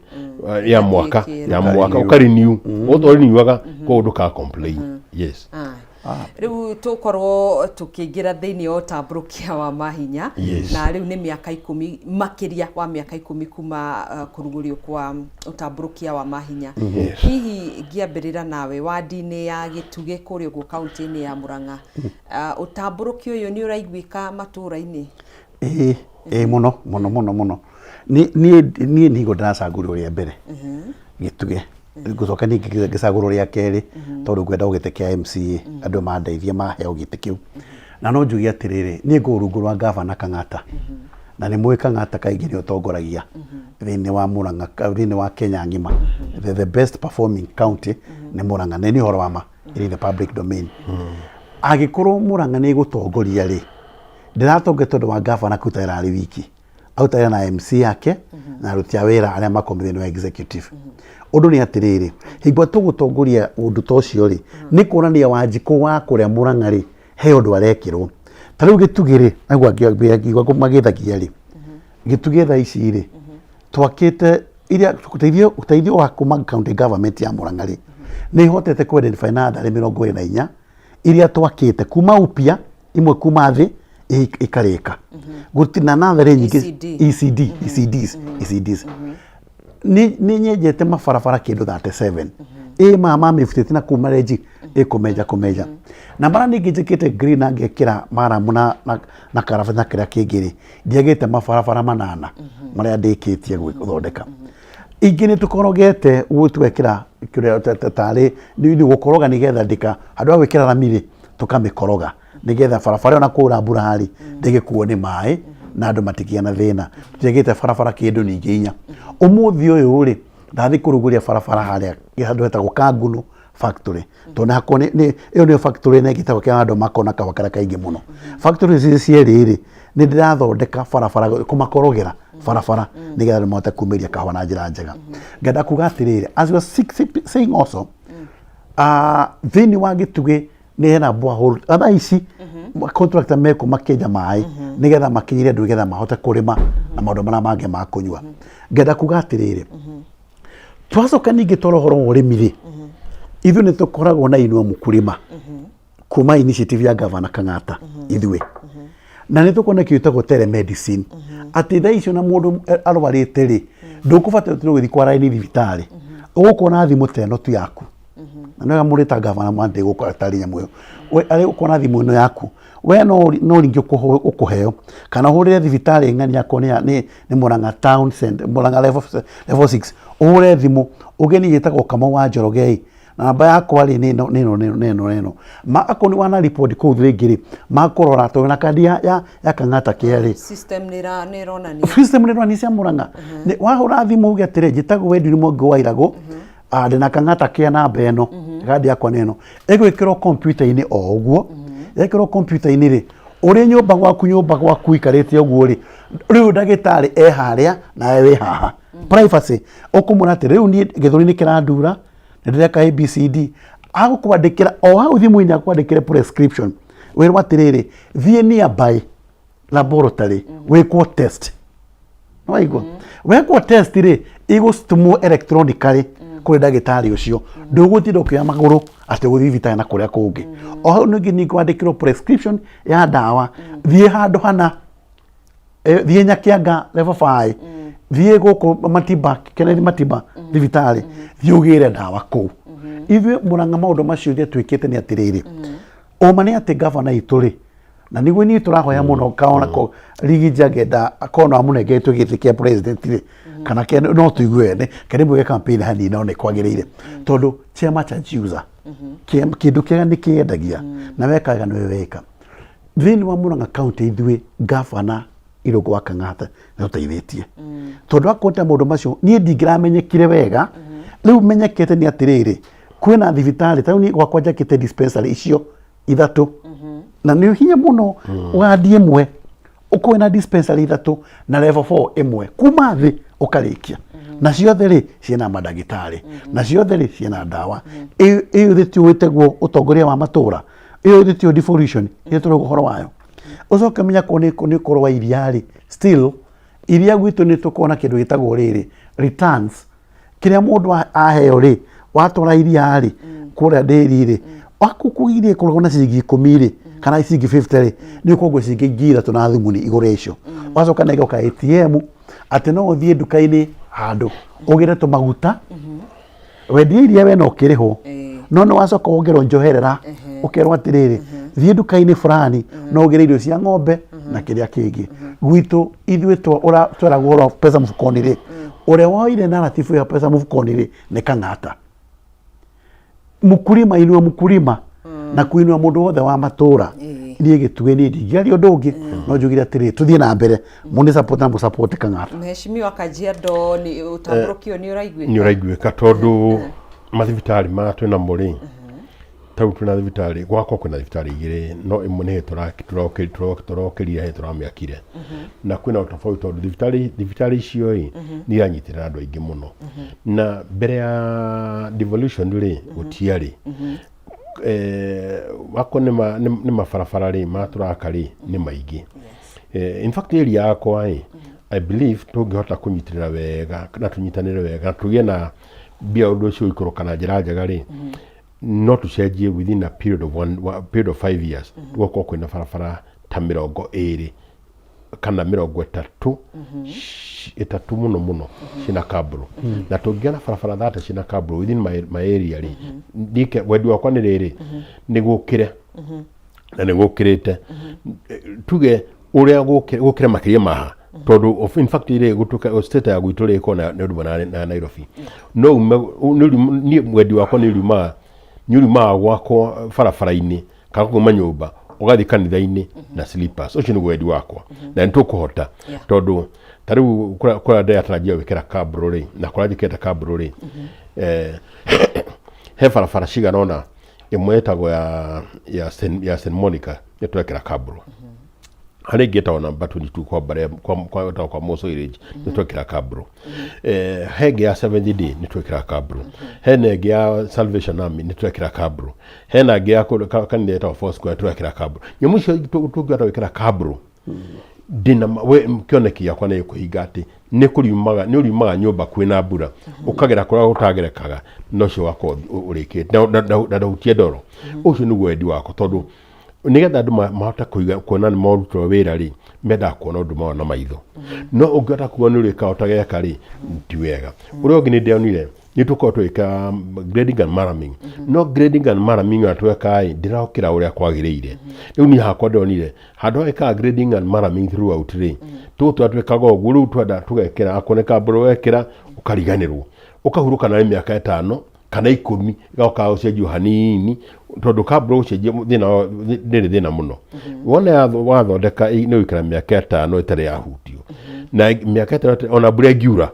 ya mwaka ukarenew renewaga ko nduka complain yes riu tukorwo tukiingira thiini o tamburukia wa mahinya na riu ni miaka 10 makiria wa miaka 10 kuma kurugurio kwa utamburukia wa mahinya hihi ngiambirira nawe wadi-ini ya Gituge kuri uguo kaunti-ini ya Murang'a utamburukio uyu ni uraiguika matura-ini muno ni nigo ndacagurwo ria mbere Gituge gucoka ni ngicagurwo ria keri tondu ngwenda ugite kia MCA andu mandeithie maheo giti kiu na no njugi atiriri ni ngurungu rwa gavana Kang'ata na ni mwe Kang'ata kaingi ni utongoragia thiini wa Murang'a thiini wa Kenya ngima the best performing county ni Murang'a ni horo wa ma in the public domain agikorwo Murang'a ni gutongoria ri ndiratonge tondu wa gavana kutera ri wiki autaya na MC yake na rutia wira aria makomithini wa executive undu ni atiriri higwa tugutongoria undu tocio ri ni kuonania Wanjiku wa kuria Murang'a ri he undu arekirwo tariu Gitugiri agwa ngigwa magithagia ri Gituge tha ici ri twakite iria uteithio wa kuma county government ya Murang'a ri ni hotete ku identify na ndari 24 iria twakite kuma upia imwe kuma thi ikareka gutina na ndari nyingi ECDs ni nyejete mafarafara kindu 37 mama mifutete na kuma reji kumeja na mara ningi njikite green angekira mara muna na karafa na kira kigiri ndiagite mafarafara 8 maria ndikitie guthondeka ingi ni tukorogete gwetwekira kiria tari ni gukoroga nigetha ndika andu agwikira ramiri tukamikoroga nigetha farafara ona kura burari ndigikuo ni mai na andu matikia na thina tutigite farafara kindu ningi inya umuthi uyu ri ndathi kuruguria farafara haria handu hetagwo Kangunu factory tona hakone ni iyo ni factory na gitagwo kia andu makona kawakara kaingi muno factory ici cieri ni ndirathondeka farafara kumakorogera farafara nigetha mote kumiria kahwa na njira njega ngenda kuga atiriri as you saying also thini wa Gituge nĩ hena borehole thaa ici contractor meko makenja maĩ nĩgetha makinyire andũ nĩgetha mahote kũrĩma na maũndũ marĩa mangĩ ma kũnyua ngenda kuga atĩrĩrĩ twacoka ningĩ toro horo wa ũrĩmi rĩ ithuĩ nĩ tũkoragwo na Inua Mkulima kuma initiative ya Governor Kang'ata ithuĩ na nĩ tũkona kĩũtagwo telemedicine atĩ thaa icio na mũndũ arwarĩte rĩ ndũkũbatara gũthiĩ kwa raini thibitarĩ ũgũkona thimũ teno tu yaku na nĩ mũrĩta Governor Mwande gũkora tari nyamũ ĩyo arĩ ũkona thimũ ĩno yaku we no ringĩ ũkũheo kana ũhũrĩre thibitarĩ ng'ani yako nĩ Murang'a Town Center Murang'a level 6 ũhũre thimũ ũgeni gĩtagwo Kamau wa Njoroge na namba yakwa rĩ nĩno ma akoni wana report kũu rĩngĩ rĩ makũrora to na kandi ya Kang'ata kĩarĩ system nĩ ronania system nĩ ronania cia Murang'a wahũra thimũ uge atĩrĩ njĩtagwo Wedwin Mwangi wa Iragũ na Kang'ata kĩa namba ĩno kandi yakwa nĩno ĩgwĩkĩrwo computer-inĩ o ũguo yekĩrwo computer-inĩ rĩ ũrĩ nyũmba gwaku ikarĩte ũguo rĩ rĩu ndagĩtarĩ harĩa nawe wĩ haha privacy ũkũmwĩra atĩ rĩu niĩ gĩthũri-inĩ kĩrandura nĩndĩreka ABCD agũkwandĩkĩra o hau thimũ-inĩ akwandĩkĩre prescription wĩrwo atĩrĩrĩ thiĩ nearby laboratory wĩkwo test waigua wekwo test rĩ igũstumwo electronically kũrĩ ndagĩtarĩ ũcio ndũgũtinda ũkĩoya magũrũ atĩ gũthiĩ thibitarĩ na kũrĩa kũngĩ o hau ningĩ kwandĩkĩrwo prescription ya ndawa thiĩ handũ hana thiĩ Nyakĩanga level 5 thiĩ gũkũ Matimba Kennedy Matimba thibitarĩ thiĩ ũgĩre ndawa kũu ithuĩ Murang'a maũndũ macio twĩkĩte nĩ atĩrĩrĩ ũma nĩ atĩ governor itũ rĩ na nĩguo niĩ tũrahoya mũno kaona ko Rigi Njagenda akona amũnengeretwo gĩtĩ kĩa president rĩ kana no tũigue kĩrĩ mwĩke campaign hanini no nĩ kwagĩrĩire tondũ chama cha Juza kĩndũ kĩega nĩ kĩendagia na wekaga nĩ weka thĩinĩ wa Murang'a county ithuĩ governor Irũngũ wa Kang'ata nĩ ũteithĩtie tondũ akũnta maũndũ macio niĩ ndingĩramenyekire wega rĩu menyekete nĩ atĩrĩrĩ kwĩna thibitarĩ ta niĩ gwakwa njakĩte dispensary icio ithatũ na nĩ hinya mũno ũgathiĩ ĩmwe ũkũwe na dispensary ithatũ na level 4 ĩmwe kuma thĩ ũkarĩkia na ciothe rĩ ciĩna mandagĩtarĩ na ciothe rĩ ciĩna ndawa ĩyo thĩ tiũĩtegwo ũtongoria wa matũũra ĩyo thĩ tiũ devolution ĩyo tũrauga ũhoro wayo ũcoke menya nĩ ũkorwo wa iria rĩ still iria gwitũ nĩ tũkorwo kĩndũ gĩtagwo rĩrĩ returns kĩrĩa mũndũ aheo rĩ watwara iria rĩ kũrĩa ndĩri rĩ wakũkũirie kũragwo na ciringi 10 rĩ kana ciringi 50 rĩ nĩ ũkũgwo ciringi 3 na thimũ nĩ igũra icio wacoka na igoka ATM atĩ no ũthiĩ nduka-inĩ handũ ũgĩre tũmaguta wendie iria we no kĩrĩho no nĩ wacoka wongerwo njoherera ũkerwo atĩrĩrĩ thiĩ nduka-inĩ fulani no ũgĩre irio cia ng'ombe na kĩrĩa kĩngĩ gwitũ ithuĩ tweragwo ũhoro pesa mũhuko-inĩ rĩ ũrĩa woire narrative ya pesa mũhuko-inĩ rĩ nĩ Kang'ata Mkulima Inua Mkulima na kuinua mũndũ wothe wa matũũra niĩ gĩtugĩ niĩ ndingĩaria ũndũ ũngĩ no njugire atĩrĩ tũthiĩ na mbere mũndũ support na mũsupport Kang'ata Mheshimiwa Kajiado nĩ ũtambũrũkio nĩ ũraiguĩka tondũ mathibitarĩ ma twĩna mũrĩ tau twĩna thibitarĩ gwakwa kwĩna thibitarĩ igĩrĩ no ĩmwe nĩ tũrokĩria tũramĩakire na kwĩna ũtobauti tondũ thibitarĩ icio nĩ iranyitĩrĩra andũ aingĩ mũno na mbere ya devolution rĩ gũtiarĩ wako nĩ mabarabara rĩ matũraka rĩ nĩ maingĩ in fact area yakwa I believe tũngĩhota kũnyitĩrĩra wega na tũnyitanĩre wega tũgĩe na mbia ũndũ ũcio ikũrũka na njĩra njega rĩ no tũcenjie within a period of 5 years gũkorwo kwĩna barabara ta 20 kana 30 itatu mũno cina kabro na tũngĩana barabara thate cina kabro within my area rĩ ndike wendi wakwa nĩ rĩrĩ nĩ gũkire na nĩ gũkirĩte tuge ũrĩa gũkire makĩria maha tondũ in fact rĩ gũtuka state ya gwitũ rĩ ĩkorwo na ũndũ na Nairobi no nĩ wendi wakwa nĩ nyuma gwakwa barabara-inĩ kana kuma nyũmba ũgathi kanitha-inĩ na slippers ũcio nĩ wendi wakwa na nĩtũkũhota tondũ ta rĩu kũrĩa ndĩratarajia gwĩkĩra kabro rĩ na kũrĩa njĩkĩte kabro rĩ he barabara cigana ũna ĩmwe ĩtagwo ya St Monica nĩtwekĩra kabro hari ngeta ona number 22 kwa bare kwa Moso Village nitwekira Kabro henge ya 70D nitwekira Kabro hene ya Salvation Army nitwekira Kabro hena ya candidate of force kwa nitwekira Kabro nyamusho tugata wekira Kabro dina we mkioneki yakwa na yukuhigati nikuliumaga nyumba kwina mbura ukagera kora utagerekaga nocio wako urikite na utie ndoro ucio ni wendi wako tondu nigetha andu mahota kuona ni moruto wira ri menda kuona undu maona maitho no ungata kuona uri ka utageka ri ti wega uri ongi ni ndionire ni tuko twika grading and maraming no grading and maraming atweka ai ndiraukira uria kwagiriire riu ni hakwa ndonire handu eka grading and maraming throughout ri tutu atwekaga ugu riu twenda tugekera akoneka bro wekera ukariganirwo ukahuruka na miaka 5 kana 10 gauka ucenjio hanini tondu Kabro ucenjio thina muno wona wathondeka ni wikira miaka 5 itari yahutio na miaka 5 ona bure giura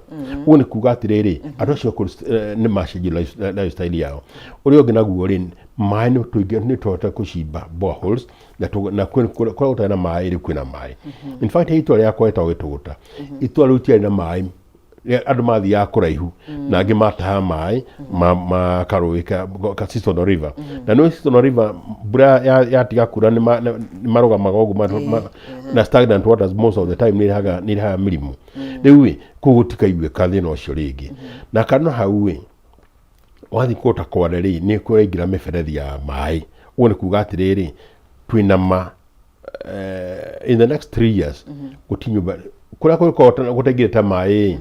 woni kuga atiriri andu acio ni macenjio lifestyle yao uri ongi naguo ri mai ni tuige ni tota kucimba boreholes na kwa utana mai ri kwina mai in fact itwa ria kwa eta wituguta itwa ruti na mai andu mathi ya kuraihu na angi mataha mai ma karuika ka Season River na no Season River bura ya tiga kura ni maroga magogu na stagnant waters most of the time ni haga mirimu riu kugutika iwe kathina ucio ringi na kana hauwe wathi kota kware ri ni kurengira miberethi ya mai woni kuga atiriri twina in the next 3 years gutinyu kura gutegire ta mai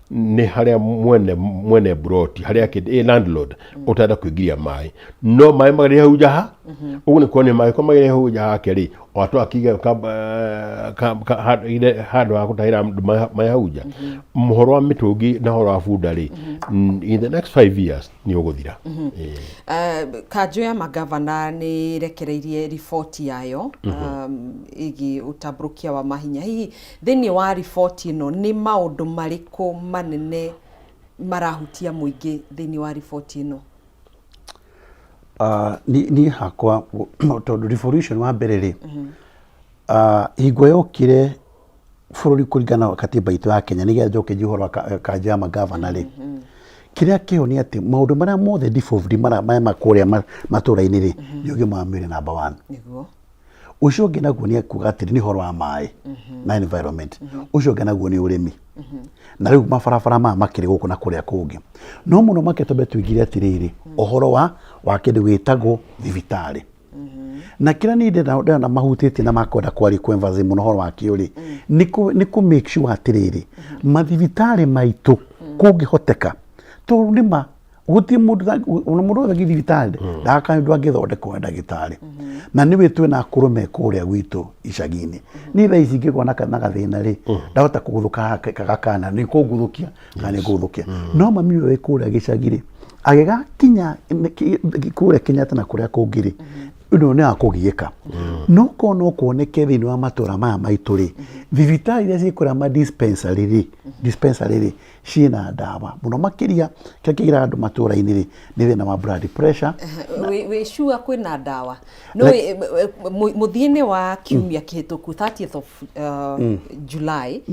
ni haria mwene broti haria kid landlord utada kugiria mai no mai magari hauja ha ugune kone mai ko magari hauja ha keri watu akiga hado akutahira mai hauja muhoro wa mitungi na horo wa fundari in the next 5 years ni uguthira kanjo ya magavana ni rekereirie report yayo igi utabrukia wa mahinya hihi thini wa report ino ni maundu mariko manene marahutia muingi thini wa report ino ni hakwa tondu revolution wa berere igwe yokire fururi kurigana katiba itu ya Kenya niga joke jihoro kaja magavana ri kiria kio ni ati maundu maria mothe devolved mara makuria matura-ini ri yogi mamire number 1 niguo ucio ngenaguo ni kuga atiri ni horo wa mai na environment ucio ngenaguo ni urimi na riu mabarabara makiri guku na kuria kungi no muno maketo betwigire atiriri ohoro wa kindu witagwo thibitari na kira ni ndenda na mahutiti na makoda kwari kuemvazi muno horo wa kiuri ni ku make sure atiriri mathibitari maitu kungihoteka tu nima guti mundu wa thibitari ndaka ndu angithondekwo ndagitari na ni witwe na kurume kuria gwitu icagini ni thaici ngigwa na gathina ri ndahota kuguthuka kagakana ni kuguthukia kana ni kuguthukia no mami we kuria gicagiri agega kinya kuria Kenyatta na kuria kungiri uno ni akugiyeka no kono kuoneke thini wa matura maya maitu ri thibitari iria cikura ma dispensary ciina ndawa muno makiria kigira andu matura-ini ri ni thina wa blood pressure we sure kwina ndawa no muthini wa kiumia kihituku 30th of July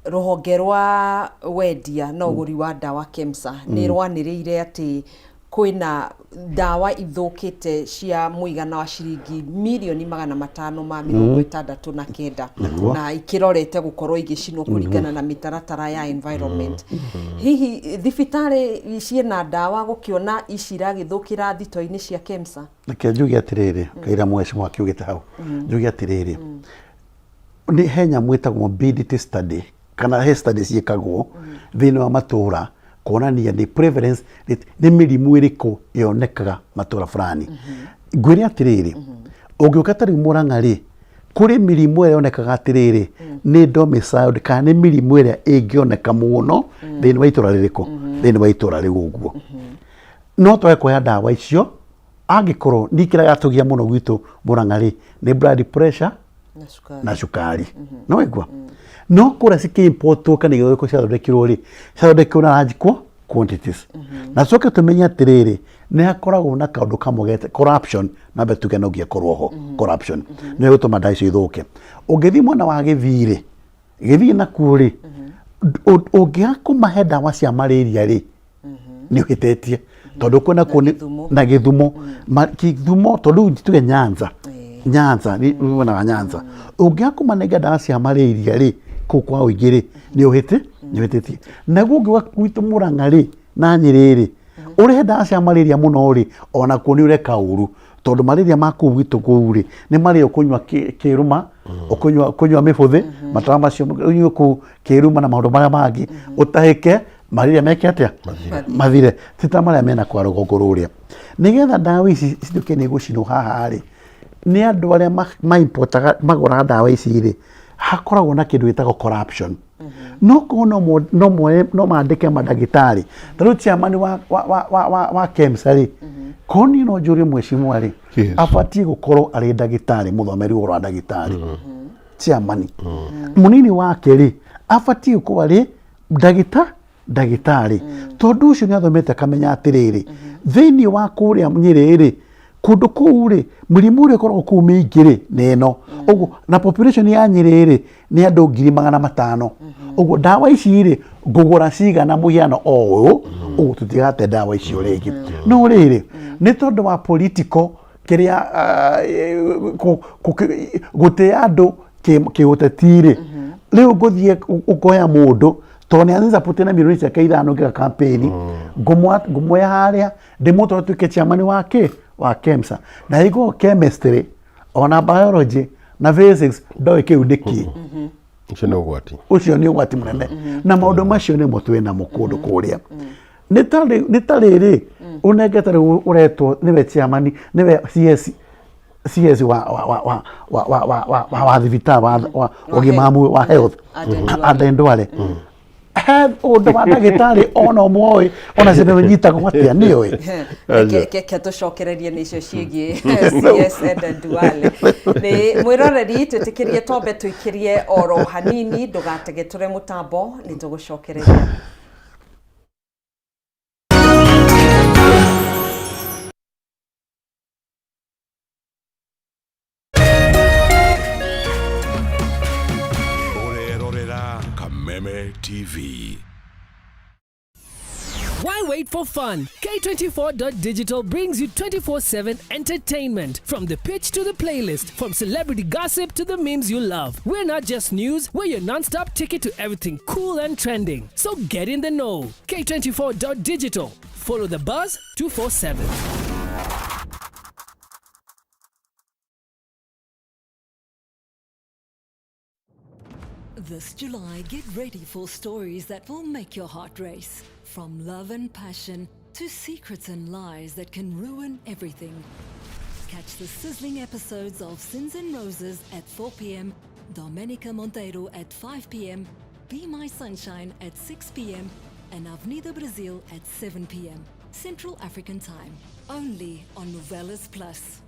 ruhonge rwa wendia na uguri wa ndawa KEMSA ni rwaniriire ati kwina ndawa ithukite cia muigana wa ciringi milioni 569 na ikirorete gukorwo igicinwo kuringana na mitaratara ya environment hihi thibitari ciena ndawa gukiona icira githukira thito-ini cia KEMSA nake njugi atiriri kaira mweci mwakiugite hau njugi atiriri ni henya mwitagwo morbidity study kana he study ciekagwo thini wa matura kuonania ni prevalence ni mirimu iriku yonekaga matura fulani ngwire atiriri ungiuka tari Murang'a ri kuri mirimu ire yonekaga atiriri ni domiciled kana ni mirimu ire ingioneka muno thini wa itura ririku thini wa itura riu uguo no twa kwa ndawa icio angikorwo nikiraga tugia muno gwitu Murang'a ri ni blood pressure na cukari no igwa no kura sikimportwo kana igeko cia thondekirwo ri cia thondekirwo na ranjikwo quantities na coke tumenya atiriri nä hakoragwo na kaundu kamwe corruption na betuge no giekorwo ho corruption nä gutuma ndawa icio ithuke ũngĩthiĩ mwena wa Gĩthii Gĩthii nakuo rĩ ũngĩaga kũmahe ndawa cia malaria rĩ nĩ ũhĩtĩtie tondũ kwĩna na Gĩthumo Gĩthumo tondũ tuge Nyanza ni mwena wa Nyanza ũngĩaga kũmanenga ndawa cia malaria rĩ kũu kwa ũingĩ rĩ nĩ ũhĩtĩtie naguo ũngĩuga gwitũ Mũrang'a rĩ na Nyĩrĩ rĩ ũrĩhe ndawa cia malaria mũno rĩ ona kuo nĩ ũreka ũru tondũ malaria ma kũu gwitũ kũu rĩ nĩ marĩ ũkũnyua kĩruma ũkũnyua mĩbũthĩ matawa macio ũnyue kũu kĩruma na maũndũ marĩa mangĩ ũtahĩke malaria meke atĩa mathire ti ta marĩa mena kwa rũgongo rũrĩa nĩgetha ndawa ici cituĩke nĩ gũcinwo haha rĩ nĩ andũ arĩa magũraga ndawa ici rĩ hakoragwo na kĩndũ gĩtagwo corruption no mandĩke mandagĩtarĩ tarĩu chairman wa KEMSA rĩ koni no njũrie mheshimiwa rĩ abatiĩ gũkorwo arĩ ndagĩtarĩ mũthomeri ũhoro wa ndagĩtarĩ chairman mũnini wake rĩ abatiĩ gũkorwo arĩ ndagĩtarĩ tondũ ũcio nĩ athomete akamenya atĩrĩrĩ thĩinĩ wa kũrĩa Nyĩrĩ rĩ kũndũ kũu rĩ mũrimũ ũrĩa ũkoragwo kũu mĩingĩ rĩ nĩ ĩno ũguo na population ya Nyĩrĩ rĩ nĩ andũ 500,000 ũguo ndawa ici rĩ ngũgũra cigana mũhiano ũũ ũguo tũtigate ndawa icio rĩngĩ no rĩrĩ nĩ tondũ wa political kĩrĩa gũtĩa andũ kĩũteti rĩ rĩu ngũthiĩ ũkoya mũndũ tondũ nĩ anĩsapoti na milioni ciake 5 ngĩka campaign ngũmwoya harĩa ndĩmũtware tuĩke chairman wa KEMSA na higo chemistry ona biology na physics ndoĩ kĩu ndĩkĩ ũcio nĩ ũgwati mũnene na maũndũ macio nĩmo twĩna mũkũndũ kũrĩa nĩ ta rĩrĩ ũnengete rĩu ũretwo nĩwe chairman nĩwe CS wa thibitarĩ wa ũgima wa health Aden Duale ũndũ wa ndagĩtarĩ ona ũmwe ona ciĩna nyitagwo atĩa nĩ ũĩ keke tũcokererie nĩ icio ciĩgiĩ CS Aden Duale nĩ mwĩroreri twĩtĩkĩrie twambe tũikĩrie oro hanini ndũgatege tũre mũtambo nĩ tũgũcokereria TV. Why wait for fun? K24.digital brings you 24/7 entertainment. From the pitch to the playlist, from celebrity gossip to the memes you love. We're not just news, we're your non-stop ticket to everything cool and trending. So get in the know. K24.digital. Follow the buzz 247. This July, get ready for stories that will make your heart race. From love and passion to secrets and lies that can ruin everything. Catch the sizzling episodes of Sins and Roses at 4 p.m, Domenica Monteiro at 5 p.m, Be My Sunshine at 6 p.m, and Avenida Brazil at 7 p.m, Central African Time. Only on Novelas Plus.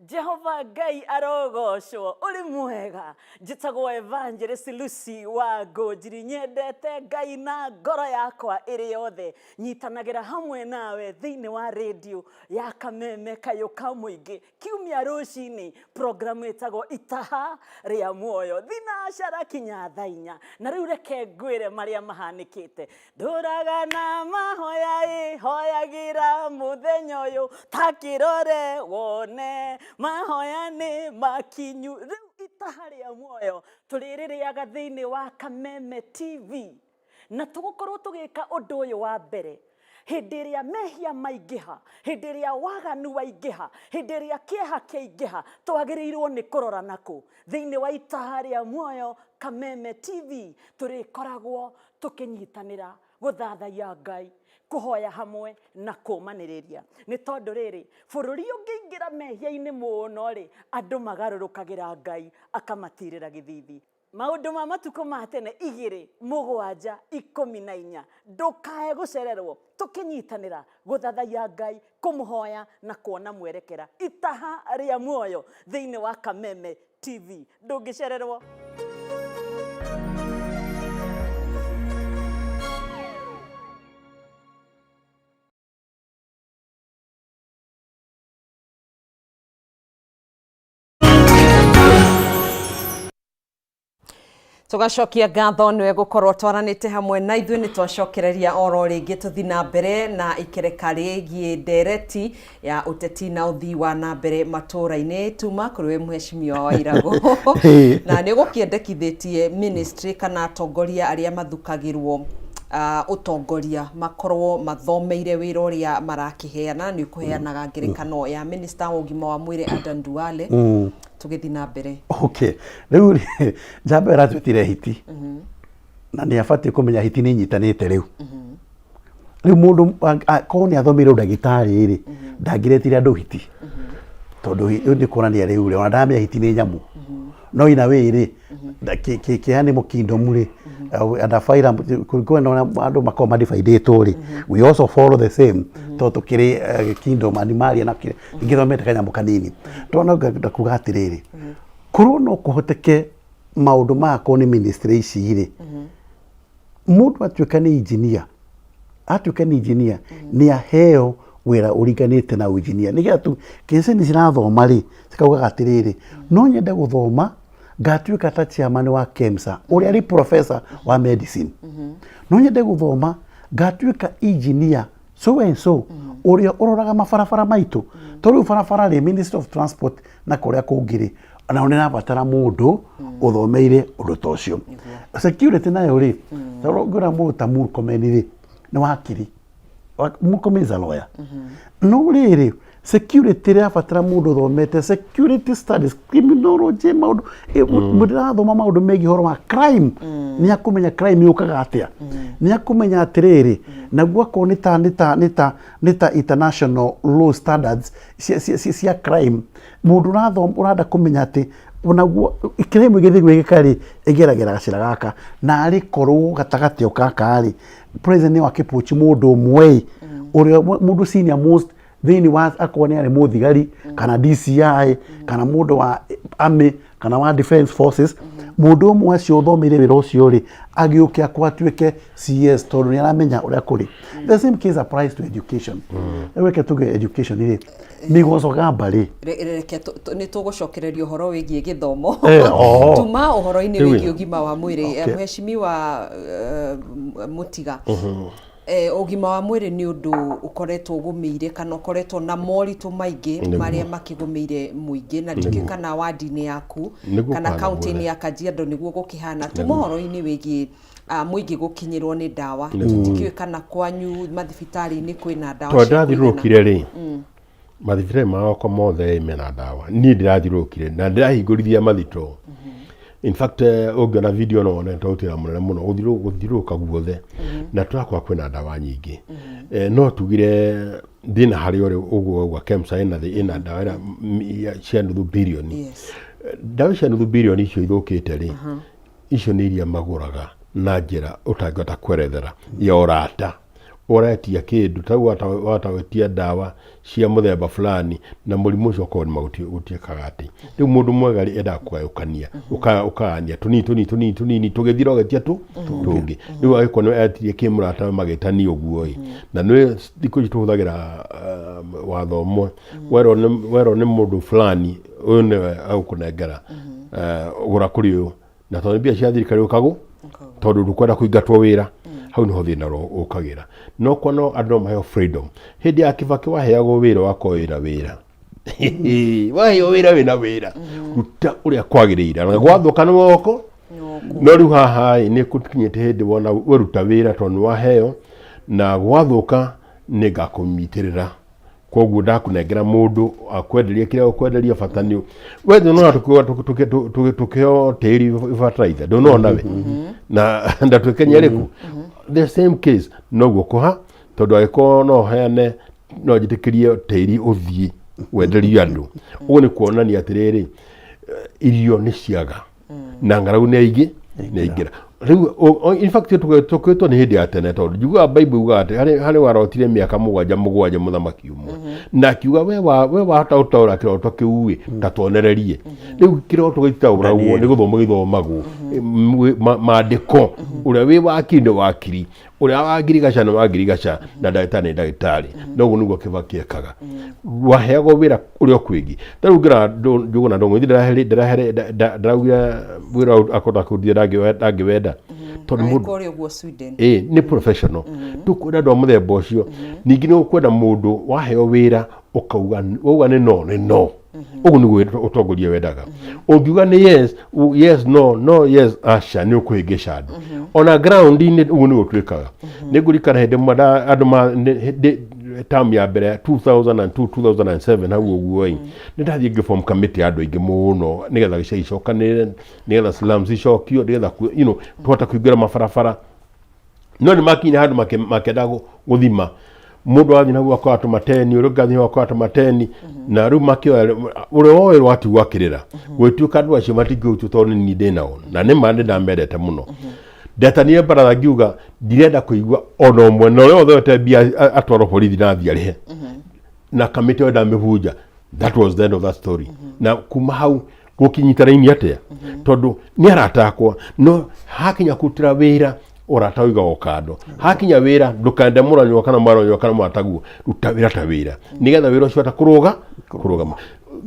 Jehova Ngai arogocwo uri mwega njitagwo Evangelist Lucy Wago njiri nyendete Ngai na ngoro yakwa iri yothe nyitanagira hamwe nawe thiini wa radio ya Kameme Kayuka Muingi kiumia rucini program itagwo itaha ria muoyo thinacara kinya thainya na riu reke ngwire maria mahanikite nduraga na mahoya hoyagira muthenya uyu takirore wone mahoya ni makinyu riu itaha ria muoyo turiririaga thiini wa Kameme TV na tugukorwo tugika undu uyu wa mbere hindi ria mehia maingĩha hindi ria waganu waingĩha hindi ria kieha kĩingĩha twagĩrĩirwo nĩ kũrora naku thiini wa itaha ria muoyo Kameme TV turikoragwo tukinyitanĩra gũthathaiya Ngai kuhoya hamwe na kũmanĩrĩria nĩ tondũ rĩrĩ bũrũri ũngĩingĩra mehia-inĩ mũno rĩ andũ magarũrũkagĩra Ngai akamatirĩra gĩthithi maundu ma matuko ma tene 2 7 14 ndukae gucererwo tukinyitanira guthathaiya Ngai kumuhoya na kuona mwerekera itaha ria muoyo thiini wa Kameme TV ndungicererwo. Tugacokia ngatho niwe gukorwo twaranite hamwe na ithuĩ nĩ twacokereria oro rĩngĩ tuthi na mbere na ikereka rĩgiĩ ndereti ya ũteti na ũthii wa na mbere matũra-inĩ tuma kũrĩ we mheshimiwa wa Irago na nĩ gũkĩendekithĩtie ministry kana atongoria arĩa mathukagĩrwo utongoria makorwo mathomeire wĩra ũrĩa marakĩheana nĩ kũheanaga ngerekano ya minister wa ũgima wa mwĩrĩ Adan Duale tugithi na mbere. Okay, rĩu njamba ĩratwĩtire hiti na nĩ abatie kũmenya hiti nĩ nyitanĩte rĩu. Rĩu mũndũ korwo nĩ athomeire ũndagĩtarĩ rĩ ndangĩretire andũ hiti tondũ nĩ kuonania rĩu rĩ ona ndamenya hiti nĩ nyamu no ina wĩrĩ kĩheane mũkindomu rĩ andafaira kũringana na andũ makorwo madifaidĩtwo rĩ we also follow the same to tukĩrĩ kingdom animalia na ingĩthomete kanyamũ kanini twana ndakuga atĩrĩrĩ korwo no kũhoteke maũndũ mako nĩ ministry ici rĩ mũndũ atuĩka nĩ engineer nĩ aheo wĩra ũringanĩte na engineer nĩgetha tu kĩceni cirathoma rĩ cikauga atĩrĩrĩ no nyende gũthoma ngatuĩka ta chairman wa KEMSA ũrĩa arĩ professor wa medicine no nyende gũthoma ngatuĩka engineer so and so ũrĩa ũroraga mabarabara maitũ tondũ barabara rĩ Ministry of Transport na kũrĩa kũngĩrĩ na nĩ nabatara mũndũ ũthomeire ũndũ ta ũcio. Security nayo rĩ tondũ ngũra mũndũ ta Murkomen rĩ nĩ wakiri Murkomen is a lawyer no rĩrĩ security ĩrabatara mũndũ ũthomete security studies criminology maũndũ mũndĩrathoma maũndũ megiĩ ũhoro wa crime nĩ akũmenya crime yũkaga atĩa nĩ akũmenya atĩrĩrĩ naguo akorwo nĩ ta international law standards cia crime mũndũ ũrenda kũmenya atĩ naguo crime ĩgĩthiĩ gwĩkĩka rĩ ĩgeragĩra gacĩra gaka na arĩkorwo gatagatĩ gaka rĩ president wa Kĩpũchi mũndũ ũmwe ũrĩa mũndũ senior most thĩinĩ wa akorwo nĩ arĩ mũthigari kana DCI kana mũndũ wa army kana wa defense forces mũndũ ũmwe acio ũthomeire wĩra ũcio rĩ agĩũke atuĩke CS tondũ nĩ aramenya ũrĩa kũrĩ. The same case applies to education. Reke tuge education rĩ Mĩgoco Gamba rĩ reke nĩ tũgũcokereria ũhoro wĩgiĩ gĩthomo tuma ũhoro-inĩ wĩgiĩ ũgima wa mwĩrĩ mheshimiwa Mutiga ũgima wa mwĩrĩ nĩ ũndũ ũkoretwo ũgũmĩire kana ũkoretwo na moritũ maingĩ marĩa makĩgũmĩire mũingĩ na ndikĩ kana wadi-inĩ yaku kana kaunti-inĩ ya Kajiado nĩguo gũkĩhana tuma ũhoro-inĩ wĩgiĩ mũingĩ gũkinyĩrwo nĩ ndawa ndikĩ kana kwanyu mathibitarĩ-inĩ kwĩna ndawa twandathiũrũrũkire rĩ mathibitarĩ mako mothe mena ndawa niĩ ndirathiũrũrũkire na ndĩrahingũrithia mathitoo. In fact ũngĩona video no wone twautĩra mũnene mũno gũthiũrũrũka guothe na tũrakora kwĩna ndawa nyingĩ no tugire thĩna harĩ ũguo KEMSA ĩna ndawa cia nuthu birioni ndawa cia nuthu birioni icio ithũkĩte rĩ icio nĩ iria magũraga na njĩra ũtangĩhota kwerethera ya ũrata ũretia kĩndũ ta watawetia ndawa cia mũthemba fulani na mũrimũ ũcio ũkorwo nĩmagũtiĩkaga atĩ rĩu mũndũ mwega rĩ endaga kũgayũkania ũkagania tũnini tũgĩthira ũgetia tũngĩ rĩu agĩkorwo nĩetirie kĩmũrata magĩtania ũguo na nĩ thikũ ici tũhũthagĩra watho ũmwe werwo nĩ mũndũ fulani ũyũ nĩwe agũkũnengera gũra kũrĩ ũyũ na tondũ mbia cia thirikari ũkagũ tondũ ndũkwenda kũingatwo wĩra hau nĩho thĩna ũkagĩra no kwano andũ maheo freedom hĩndĩ ya Kibaki waheagwo wĩra wakorwo wĩra waheo wĩra wĩra ruta ũrĩa kwagĩrĩire na gwathũka nĩ moko no rĩu haha nĩ kũkinyĩte hĩndĩ wona weruta wĩra tondũ waheo na gwathũka nĩ ngakũnyitĩrĩra koguo ndakũnengera mũndũ akwenderia kĩrĩa ũkwenderia bata nĩ wethe no tukĩo tĩri fertilizer ndũnona we na ndatwĩke nyerĩku the same case noguo kũha tondũ agĩkorwo no heane no njĩtĩkĩrie tĩri ũthiĩ wenderio andũ ũguo nĩ kuonania atĩrĩrĩ irio nĩ ciaga na ngaragu nĩ aingĩ nĩ aingĩra rĩu in fact tũkwĩtwo nĩ hĩndĩ ya tene tondũ njiguaga Bible uga atĩ harĩ warotire mĩaka mũgwanja mũthamaki ũmwe na akiuga we wahota gũtaũra kĩroto kĩu ta tuonererie rĩu kĩroto gĩtaũragwo nĩ gũthoma gĩthomagwo maandĩko ũrĩa wĩ wakiri nĩ wakiri ũrĩa wa ngirigaca nĩ wa ngirigaca na ndagĩtarĩ nĩ ndagĩtarĩ noguo nĩguo Kibaki ekaga waheagwo wĩra ũrĩa kwĩngĩ tarĩu ngĩra Njũgũna Ndung'u ndĩraugire wĩra akota kũrutia ndangĩwenda tondũ mũndũ nĩ professional tũkwenda andũ a mũthemba ũcio ningĩ nĩ ũkwenda mũndũ waheo wĩra ũkauga nĩ no ũguo nĩguo ũtongoria wendaga ũngiuga nĩ yes no yes aca nĩ ũkũhĩngĩca andũ ona ground-inĩ ũguo nĩguo twĩkaga nĩ ngũririkana hĩndĩ andũ term ya mbere 2002 2007 hau ũguo nĩ ndathiĩ ngĩform committee andũ aingĩ mũno nĩgetha gĩcagi icokanĩrĩre nĩgetha slums icokio nĩgetha tuhota kũingĩra mabarabara no nĩ makinya handũ makenda gũthima mũndũ wathiĩ naguo akora tũmateni ũrĩa ũngathiĩ akora tũmateni na rĩu makĩoya ũrĩa woĩ rwatigwo akĩrĩra gwĩtuĩka andũ acio matingĩhutio tondũ nĩ ndĩnao na nĩ ma nĩ ndamendete mũno ndetanire baratha ngiuga ndirenda kũigua ona ũmwe na ũrĩa othe ũtembia atwarwo borithi na athiĩ arĩhe na kamĩtĩ ĩyo ndamĩhunja that was the end of that story na kuma hau gũkinyita raini atĩa tondũ nĩ aratakwa no hakinya kũrutĩra wĩra orata uigagwo kando hakinya wĩra ndũkande mũranywo kana mwaranywo kana mwataguo ruta wĩra ta wĩra nĩgetha wĩra ũcio kũrũgama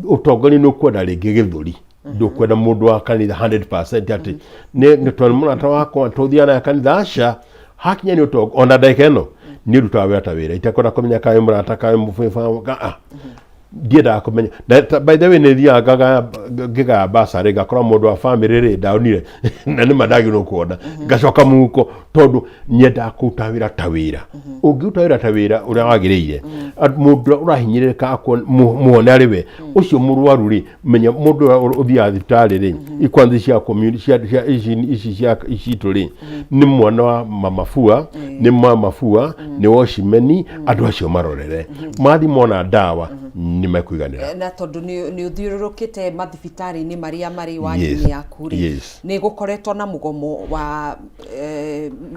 ũtongoria nĩ ũkwenda rĩngĩ gĩthũri ndũkwenda mũndũ wa kanitha 100% atĩ nĩ tondũ mũrata wakwa tũthiana ya kanitha aca hakinya nĩ ũtongoria ona ndagĩka ĩno nĩ rutaga wĩra ta wĩra itakwenda kũmenya kaĩ mũrata kaĩ mũbĩba ndiendaga kũmenya by the way nĩ thiaga ngĩgaya basarĩ ngakora mũndũ wa family rĩ ndaonire na nĩ mandagĩrwo kuona ngacoka mũhuko tondũ nyendaga kũruta wĩra ta wĩra ũngĩruta wĩra ta wĩra ũrĩa wagĩrĩire mũndũ ũrahinyĩrĩrĩka muone arĩ we ũcio mũrwaru rĩ menya mũndũ ũthiaga thibitarĩ rĩ ikwanzi cia community ici tũrĩ nĩ mwana wa mamafua nĩ woshimeni andũ acio marorere mathi mona ndawa nĩ mekũiganĩra na tondũ nĩ ũthiũrũrũkĩte mathibitarĩ-inĩ marĩa marĩ wadi-inĩ yaku rĩ nĩ gũkoretwo na mũgomo wa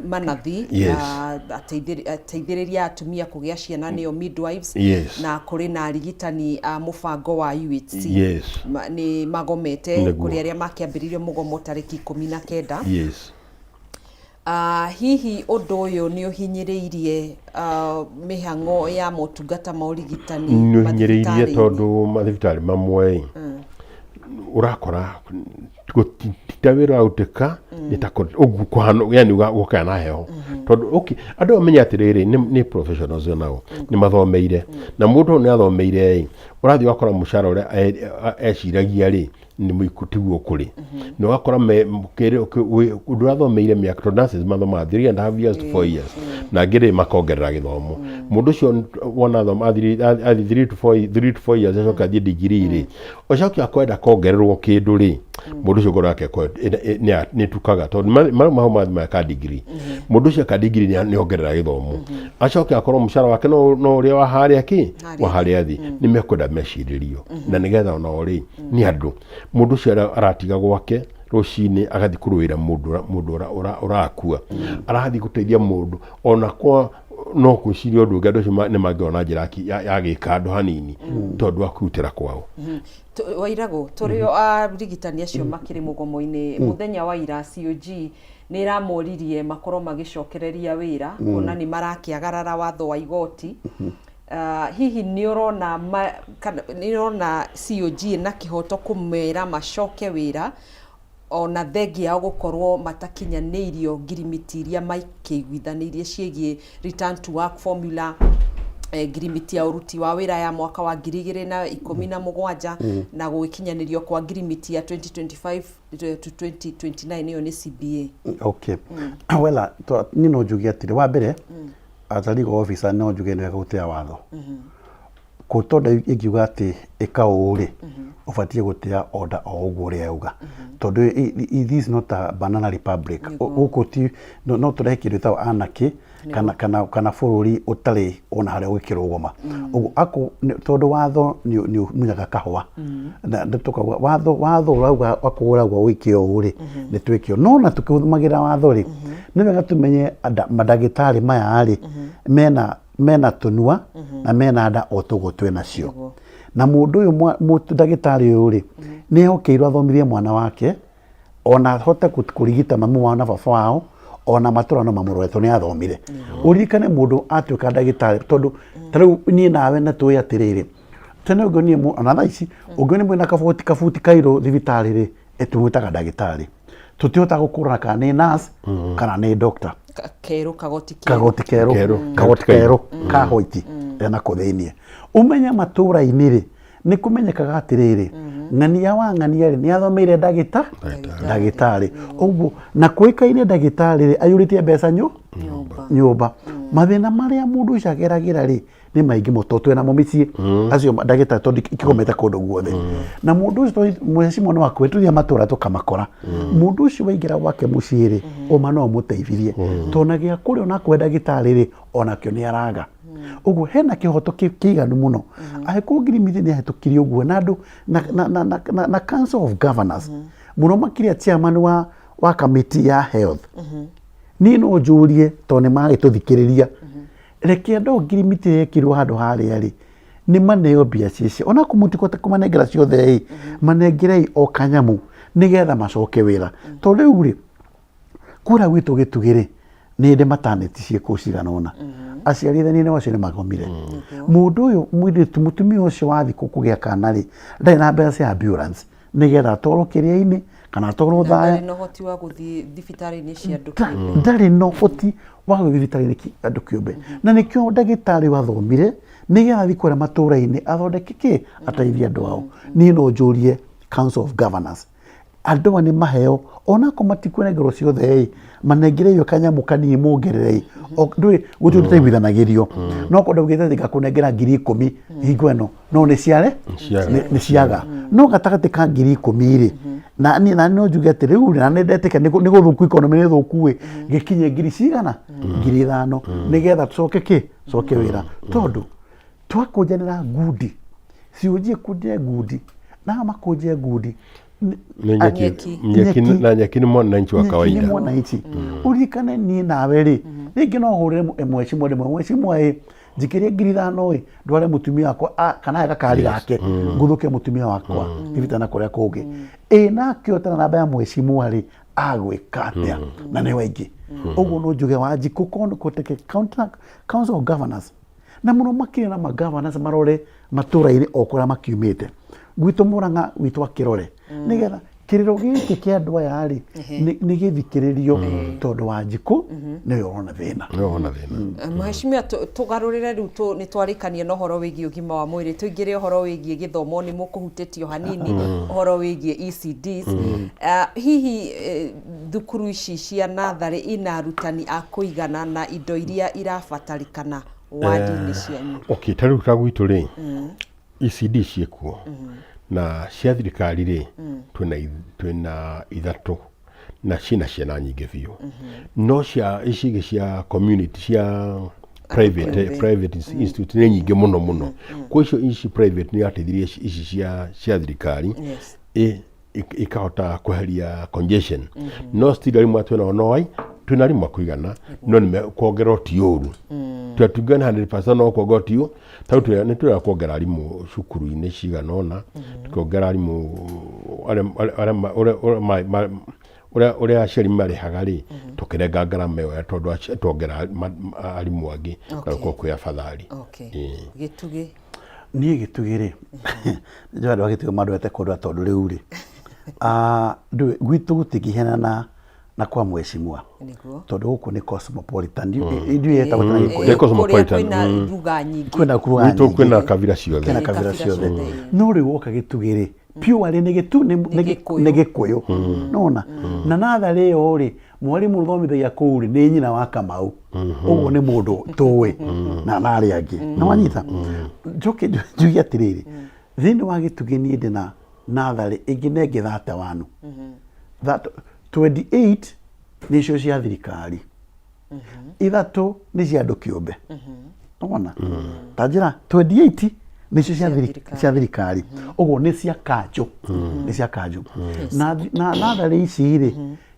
manathi ateithĩrĩria atumia kũgĩa ciana nĩo midwives na kũrĩ na arigitani a mũbango wa UHC nĩ magomete kũrĩ arĩa makĩambĩrĩirie mũgomo tarĩki 19 hihi ũndũ ũyũ nĩ ũhinyĩrĩirie mĩhang'o ya motungata ma ũrigitani nĩ ũhinyĩrĩirie tondũ mathibitarĩ mamwe urakora gũtita wĩra ũtĩka ũguo kũhana yani gũkaya na heho tondũ andũ amenya atĩrĩrĩ nĩ professionals nao nĩ mathomeire na mũndũ nĩ athomeire ũrathiĩ wakora mũcara ũrĩa eciragia rĩ nĩ mũikutiguo kũrĩ na wakora ũndũ ũrathomeire mĩaka tondũ nurses mathomaga 3.5 years to 4 years na ngĩrĩ makongerera gĩthomo mũndũ ũcio wona thoma athi 3 to 4 years acoka athiĩ degree rĩ ũcokia kwenda kongererwo kĩndũ rĩ mũndũ ũcio ngoro yake nĩ tukaga tondũ mathi ka degree mũndũ ũcio ka degree nĩ ongerera gĩthomo acokia akorwo mũcara wake no ũrĩa wa harĩa thĩ nĩ mekwenda mecirĩrio na nĩgetha ona ũrĩ nĩ andũ mũndũ ũcio aratiga gwake rũcinĩ agathiĩ kũrũĩra mũndũ ũrakua arathiĩ gũteithia mũndũ ona kwa no kũciria ũndũ ũngĩ andũ acio nĩ mangĩona njĩra ya gĩka andũ hanini tondũ akũrutĩra kwao Wairagũ tũrĩ arigitani acio makĩrĩ mũgomo-inĩ mũthenya wa ira COG nĩ ramoririe makorwo magĩcokereria wĩra kuona nĩ marakĩagarara watho wa igoti hihi nĩ ũrona COG na kĩhoto kũmera macoke wĩra ona thengia ya gũkorwo matakinyanĩirio ngirimiti iria maikĩiguithanĩirie ciĩgiĩ return to work formula ngirimiti ya ũruti wa wĩra ya mwaka wa 2017 na gũgĩkinyanĩrio kwa ngirimiti ya 2025 to 2029 ĩyo nĩ CBA. Okay. Wela niĩ no njuge atĩrĩ wa mbere as a legal officer no njuge nĩ gũtĩa watho ko tonda ingiuga ati ikauri ubatie gutia order o uguo ria uga tondu it is not a banana republic uko ti no turekiru ta anaki kana bururi utari ona haria gwikirugoma uguo ako tondu watho ni munyaga kahwa na nduka watho rauga akugura gwa wikio uri ni twikio no na tukimagira watho ri ni wega tumenye madagitari maya ari mena tunua na mena nda otugotwe nacio na mundu uyu ndagitari uyu ri ni hokeirwo athomithie mwana wake ona hote kurigita mamu wao na baba wao ona matura no mamuroeto ni athomire urikane mundu atuika ndagitari tondu tariu ni nawe na tuya atiriri tene ugoni mu another ici ugoni mwina kafuti kairo thibitari ri etumutaga ndagitari tutihota gukura kana ni nurse kana ni doctor keru kagoti keru kahoiti ena kuthenie umenya matura iniri ni kumenyekaga atiriri ng'ania wa ng'ania ri ni athomeire ndagitari uguo na kuikaine ndagitari ri ayuritie mbeca nyumba mathina maria mundu cageragira ri ni maingi mutotwe na mumicie acio ndagitari tondi ikigomete kundu guothe na mundu ucio mwecimu no akwetithia matura tukamakora mundu ucio waingira gwake mucii ri uma no muteithirie tonagia kuri ona kwenda ndagitari ri ona kio ni araga uguo hena kihoto kiiganu muno aheku ngirimithia ni ahetukiri uguo na andu na Council of Governors muno makiria chairman wa committee ya health ni no njurie to ni magituthikiriria reke ndo ngirimithia yekirwo handu haria ri ni maneo biacici ona kumutikote kumanengera ciothe manengerei o kanyamu nigetha macoke wira to riu ri kura gwitu gitugiri ni ndi maternity cieko ciganona aciarithani ni wacio ni magomire mundu uyu mwiritu mutumia ucio wathi kugia kana ri ndai na mbeca cia ambulance nigetha atwarwo kiria-ini kana atwarwo thaya no hoti wa guthi thibitari-ini cia andu ndari no hoti wa guthi thibitari-ini andu kiumbe na nikio ndagitari wathomire nigetha thikwera matura-ini athondeke ki ateithia andu ao ni no njurie Council of Governors andu ni maheo ona ko matikwenegero ciothe manengereyo kanyamu kani mongererei ndui gutu tutaiguithanagirio no ko ndugite thika kunengera 10,000 hingweno no ni ciare ni ciaga no gatagati ka 10,000 ri na no njuge ati riu na nendeteka ni guthuku economy ni thuku gikinye 5,000 5,000 nigetha tucoke wira tondu twakunjanira ngudi ciujie kunje ngudi na makunje ngudi nyeki ni mwananchi wa kawaida ni mwananchi urikane ni nawe ri ringi no hurire mweci jikirie 5,000 ndware mutumia wakwa kana gakari gake nguthuke mutumia wakwa ivitana kuria kungi na kiotana namba ya mweci mwari agwikatia na ni waingi uguo no njuge wanjiku kono koteke Council of Governors na muno makire na governors marore matura-ini okura makiumite gwitu Murang'a gwitu Kirore nigetha kiriro giki kia andu aya ri ni githikiririo tondu wa njiku ni yorona thina mheshimiwa tugarurire riu ni twarikania no horo wigi ugima wa mwiri tuingire horo wigi githomo ni mukuhutitio hanini horo wigi ECDs hihi thukuru ici cia nathari ina arutani a kuigana na indo iria irabatarikana wadi-ini cianyu okay tariu ka gwitu ri ECD ciekuo na cia thirikari ri twina ithatu na ciana nyingi biu no cia icigi cia community cia private institute ni nyingi muno kwa icio ici private ni ateithirie ici cia thirikari ikahota kweheria congestion no still ari mwatwe no twina rimwe kuigana no ni kuongerwo ti uru twatugana 100% no kuongerwo ti uru tautu ni twira kuongera rimu cukuru-ini ciganona tukiongera rimu ore aciari marihaga ri tukirenga ngarama iyo tondu tuongera arimu angi kwa kuya fathari gitugi ni gitugiri ndio andu agituga mandu ete kundu tondu riu ri gwitu gutigihena na kwa mheshimiwa tondu guku ni cosmopolitan ndio yeta gutana cosmopolitan ruga nyingi kwina kabira ciothe kwina kabira ciothe no riu woka gitugiri purely nĩ gitu nĩ Gĩkũyũ nona na natharĩ ĩyo rĩ mwarimũ ũthomithagia kũu rĩ nĩ nyina wa Kamau ũguo nĩ mũndũ tũĩ na arĩa angĩ na wanyita njoke njuge atĩrĩrĩ thĩinĩ wa Gĩtugĩ niĩ ndĩ na natharĩ ĩngĩ nengĩ 31 28 nĩcio cia thirikari ithatũ nĩ cia andũ kĩũmbe ona ta njĩra 28 nĩcio cia thirikari ũguo nĩ cia kanjũ nĩ cia kanjũ na natharĩ ici rĩ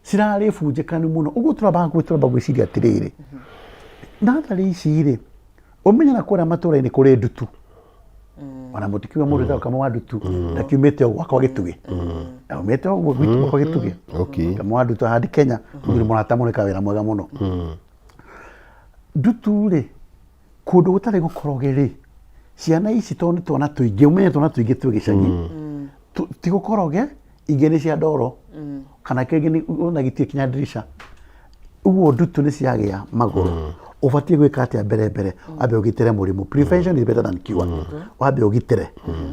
cirarĩ bunjĩkanu mũno ũguo tũramba gwĩciria atĩrĩrĩ natharĩ ici rĩ ũmenye na kũrĩa matũũra-inĩ kũrĩ ndutu ona mũtikiuga mũndũ ta kama wa ndutu ndakiumĩte gwakwa Gĩtugĩ aumĩte ũguo gwakwa Gĩtugĩ kama wa ndutu handi Kenya mũndũ mũrata mũneka wĩra mwega mũno ndutu rĩ kũndũ gũtarĩ gũkoroge rĩ ciana ici tondũ nĩ twana tũingĩ ũmenye twana tũingĩ twĩ gĩcagi ti gũkoroge ingĩ nĩ cia ndoro kana kĩngĩ ona gĩtirĩ kinya dirisha ũguo ndutu nĩ ciagĩa magũrũ ũbatiĩ gwĩka atĩa mbere wambe ũgitĩre mũrimũ prevention is better than cure wambe ũgitĩre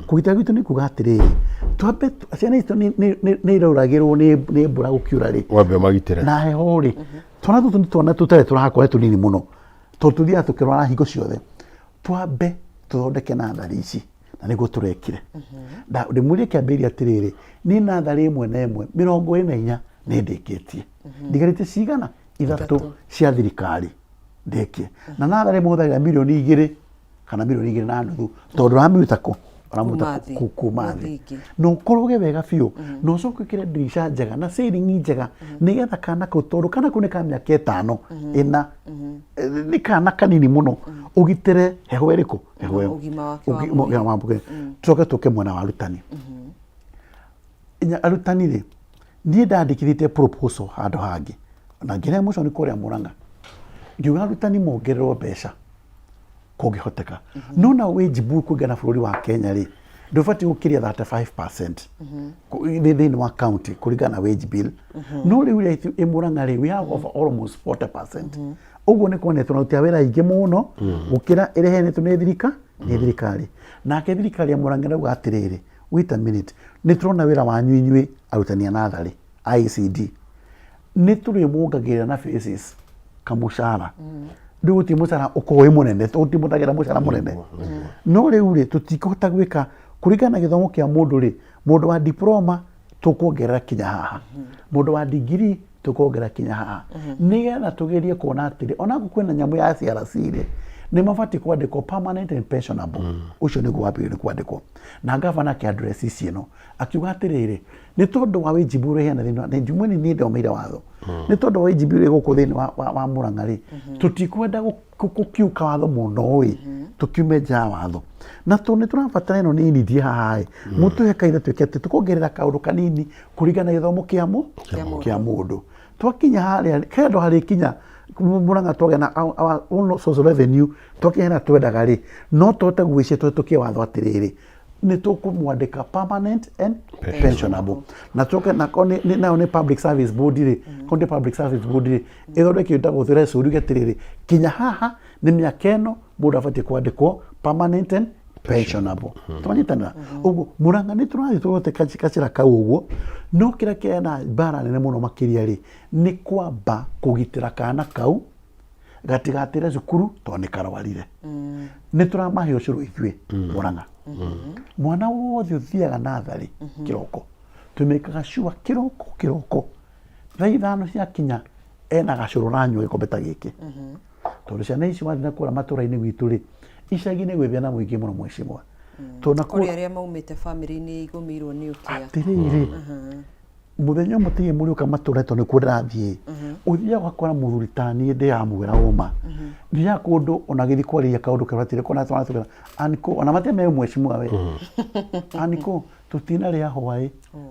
kũgitĩra gwitũ nĩ kuga atĩrĩrĩ twambe ciana ici nĩ irauragĩrwo nĩ mbura gũkiura rĩ wambe magitĩre na heho rĩ twana tũtũ nĩ twana tũtarĩ tũrakũra tũnini mũno tondũ tuthiaga tũkĩrwara hingo ciothe twambe tũthondeke natharĩ ici na nĩguo tũrekire ndĩmwĩrie kĩambĩrĩria atĩrĩrĩ nĩ natharĩ ĩmwe na ĩmwe 24 nĩ ndĩkĩtie ndigarĩte cigana ithatũ cia thirikari ndĩkie na natharĩ mũhũthagĩra milioni 2 kana milioni 2.5 tondũ ũramĩruta kuma thĩ na ũkoroge wega biũ na ũcoke ũkĩre ndirisha njega na ceiling njega nĩgetha kana kau tondũ kana kau nĩ ka mĩaka 5 ĩna nĩ kana kanini mũno ũgitĩre heho ĩrĩkũ heho ĩyo tucoke tũke mwena wa arutani arutani rĩ niĩ ndandĩkithĩtie proposal handũ hangĩ na ngĩrĩa mũico nĩ kũrĩa Mũrang'a ngiuga arutani mongererwo mbeca kũngĩhoteka no na wajibu kũngana bũrũri wa Kenya rĩ ndũbatiĩ gũkĩria 35% thĩinĩ wa county kũringana na wage bill no rĩu ĩ Mũrang'a rĩ we have over almost 40% ũguo nĩ kuonania tũnaruta wĩra ingĩ mũno gũkĩra ĩrĩa iheanĩtwo nĩ thirikari nake thirikari ya Mũrang'a rauga atĩrĩrĩ wait a minute nĩ tũrona wĩra wanyu inyuĩ arutani a natharĩ ICD nĩ tũrĩmwongagĩrĩra na phases kamũcara rĩu gũtirĩ mũcara ũkorwo wĩ mũnene tũtimũtagĩra mũcara mũnene no rĩu rĩ tũtikũhota gwĩka kũringana na gĩthomo kĩa mũndũ rĩ mũndũ wa diploma tũkuongerera kinya haha mũndũ wa degree tũkuongerera kinya haha nĩgetha tũgerie kuona atĩrĩ ona kwĩna nyamũ ya CRC rĩ nĩ mabatiĩ kwandĩkwo permanent and pensionable ũcio nĩguo wambĩrĩrie kwandĩkwo na gavana akĩaddress ici ĩno akiuga atĩrĩrĩ nĩ tondũ wa wajibu ũrĩa hena thĩinĩ wa njumweni nĩ ndomeire watho nĩ tondũ wa wajibu ũrĩa gũkũ thĩinĩ wa Mũrang'a rĩ tũtikwenda gũkiuka watho mũno ĩ tũkiume nja watho na nĩ tũrabatara ĩno nĩ nithie haha ĩ mũtũhe kaitha twĩke atĩ tũkuongerera kaũndũ kanini kũringana na gĩthomo kĩa mũndũ twakinya harĩa kendo harĩ kinya Mũrang'a twagĩa na our social revenue twakinya na twendaga rĩ no tũhote gwĩcia tũhĩtũkie watho atĩrĩrĩ nĩ tũkũmwandĩka permanent and pensionable na tũke nayo nĩ public service board rĩ county public service board rĩ ĩthondeke ndagwo threshold uge atĩrĩrĩ kinya haha nĩ mĩaka ĩno mũndũ abatiĩ kwandĩkwo permanent and pensionable twanyitanĩra ũguo Mũrang'a nĩ tũrathiĩ tũgote kacĩra kau ũguo no kĩrĩa kĩna mbara nene mũno makĩria rĩ nĩ kwamba kũgitĩra kana kau gatigatĩre cukuru tondũ nĩ karwarire nĩ tũramahe ũcũrũ ithuĩ Mũrang'a mwana wothe ũthiaga natharĩ kĩroko tũmĩkaga sure kĩroko thaa 5 ciakinya ena gacũrũ ranyua gĩkombe ta gĩkĩ tondũ ciana ici wathiĩ na kũrĩa matũũra-inĩ gwitũ rĩ icagi-inĩ gwĩthia na mũingĩ mũno mwecimwa kũrĩ arĩa maumĩte bamĩrĩ-inĩ igũmĩirwo nĩ ũkĩa atĩrĩrĩ mũthenya ũmwe tĩgĩ mũriũka matũũra tondũ nĩkuo ndĩrathiĩ ũthiaga ũgakora mũthuri ta niĩ ndĩramwĩra ũma thiaga kũndũ ona gĩthiĩ kwarĩria kaũndũ karatĩre kona twana aniko ona mateme mwecimwa we aniko tũtinarĩa hwaĩ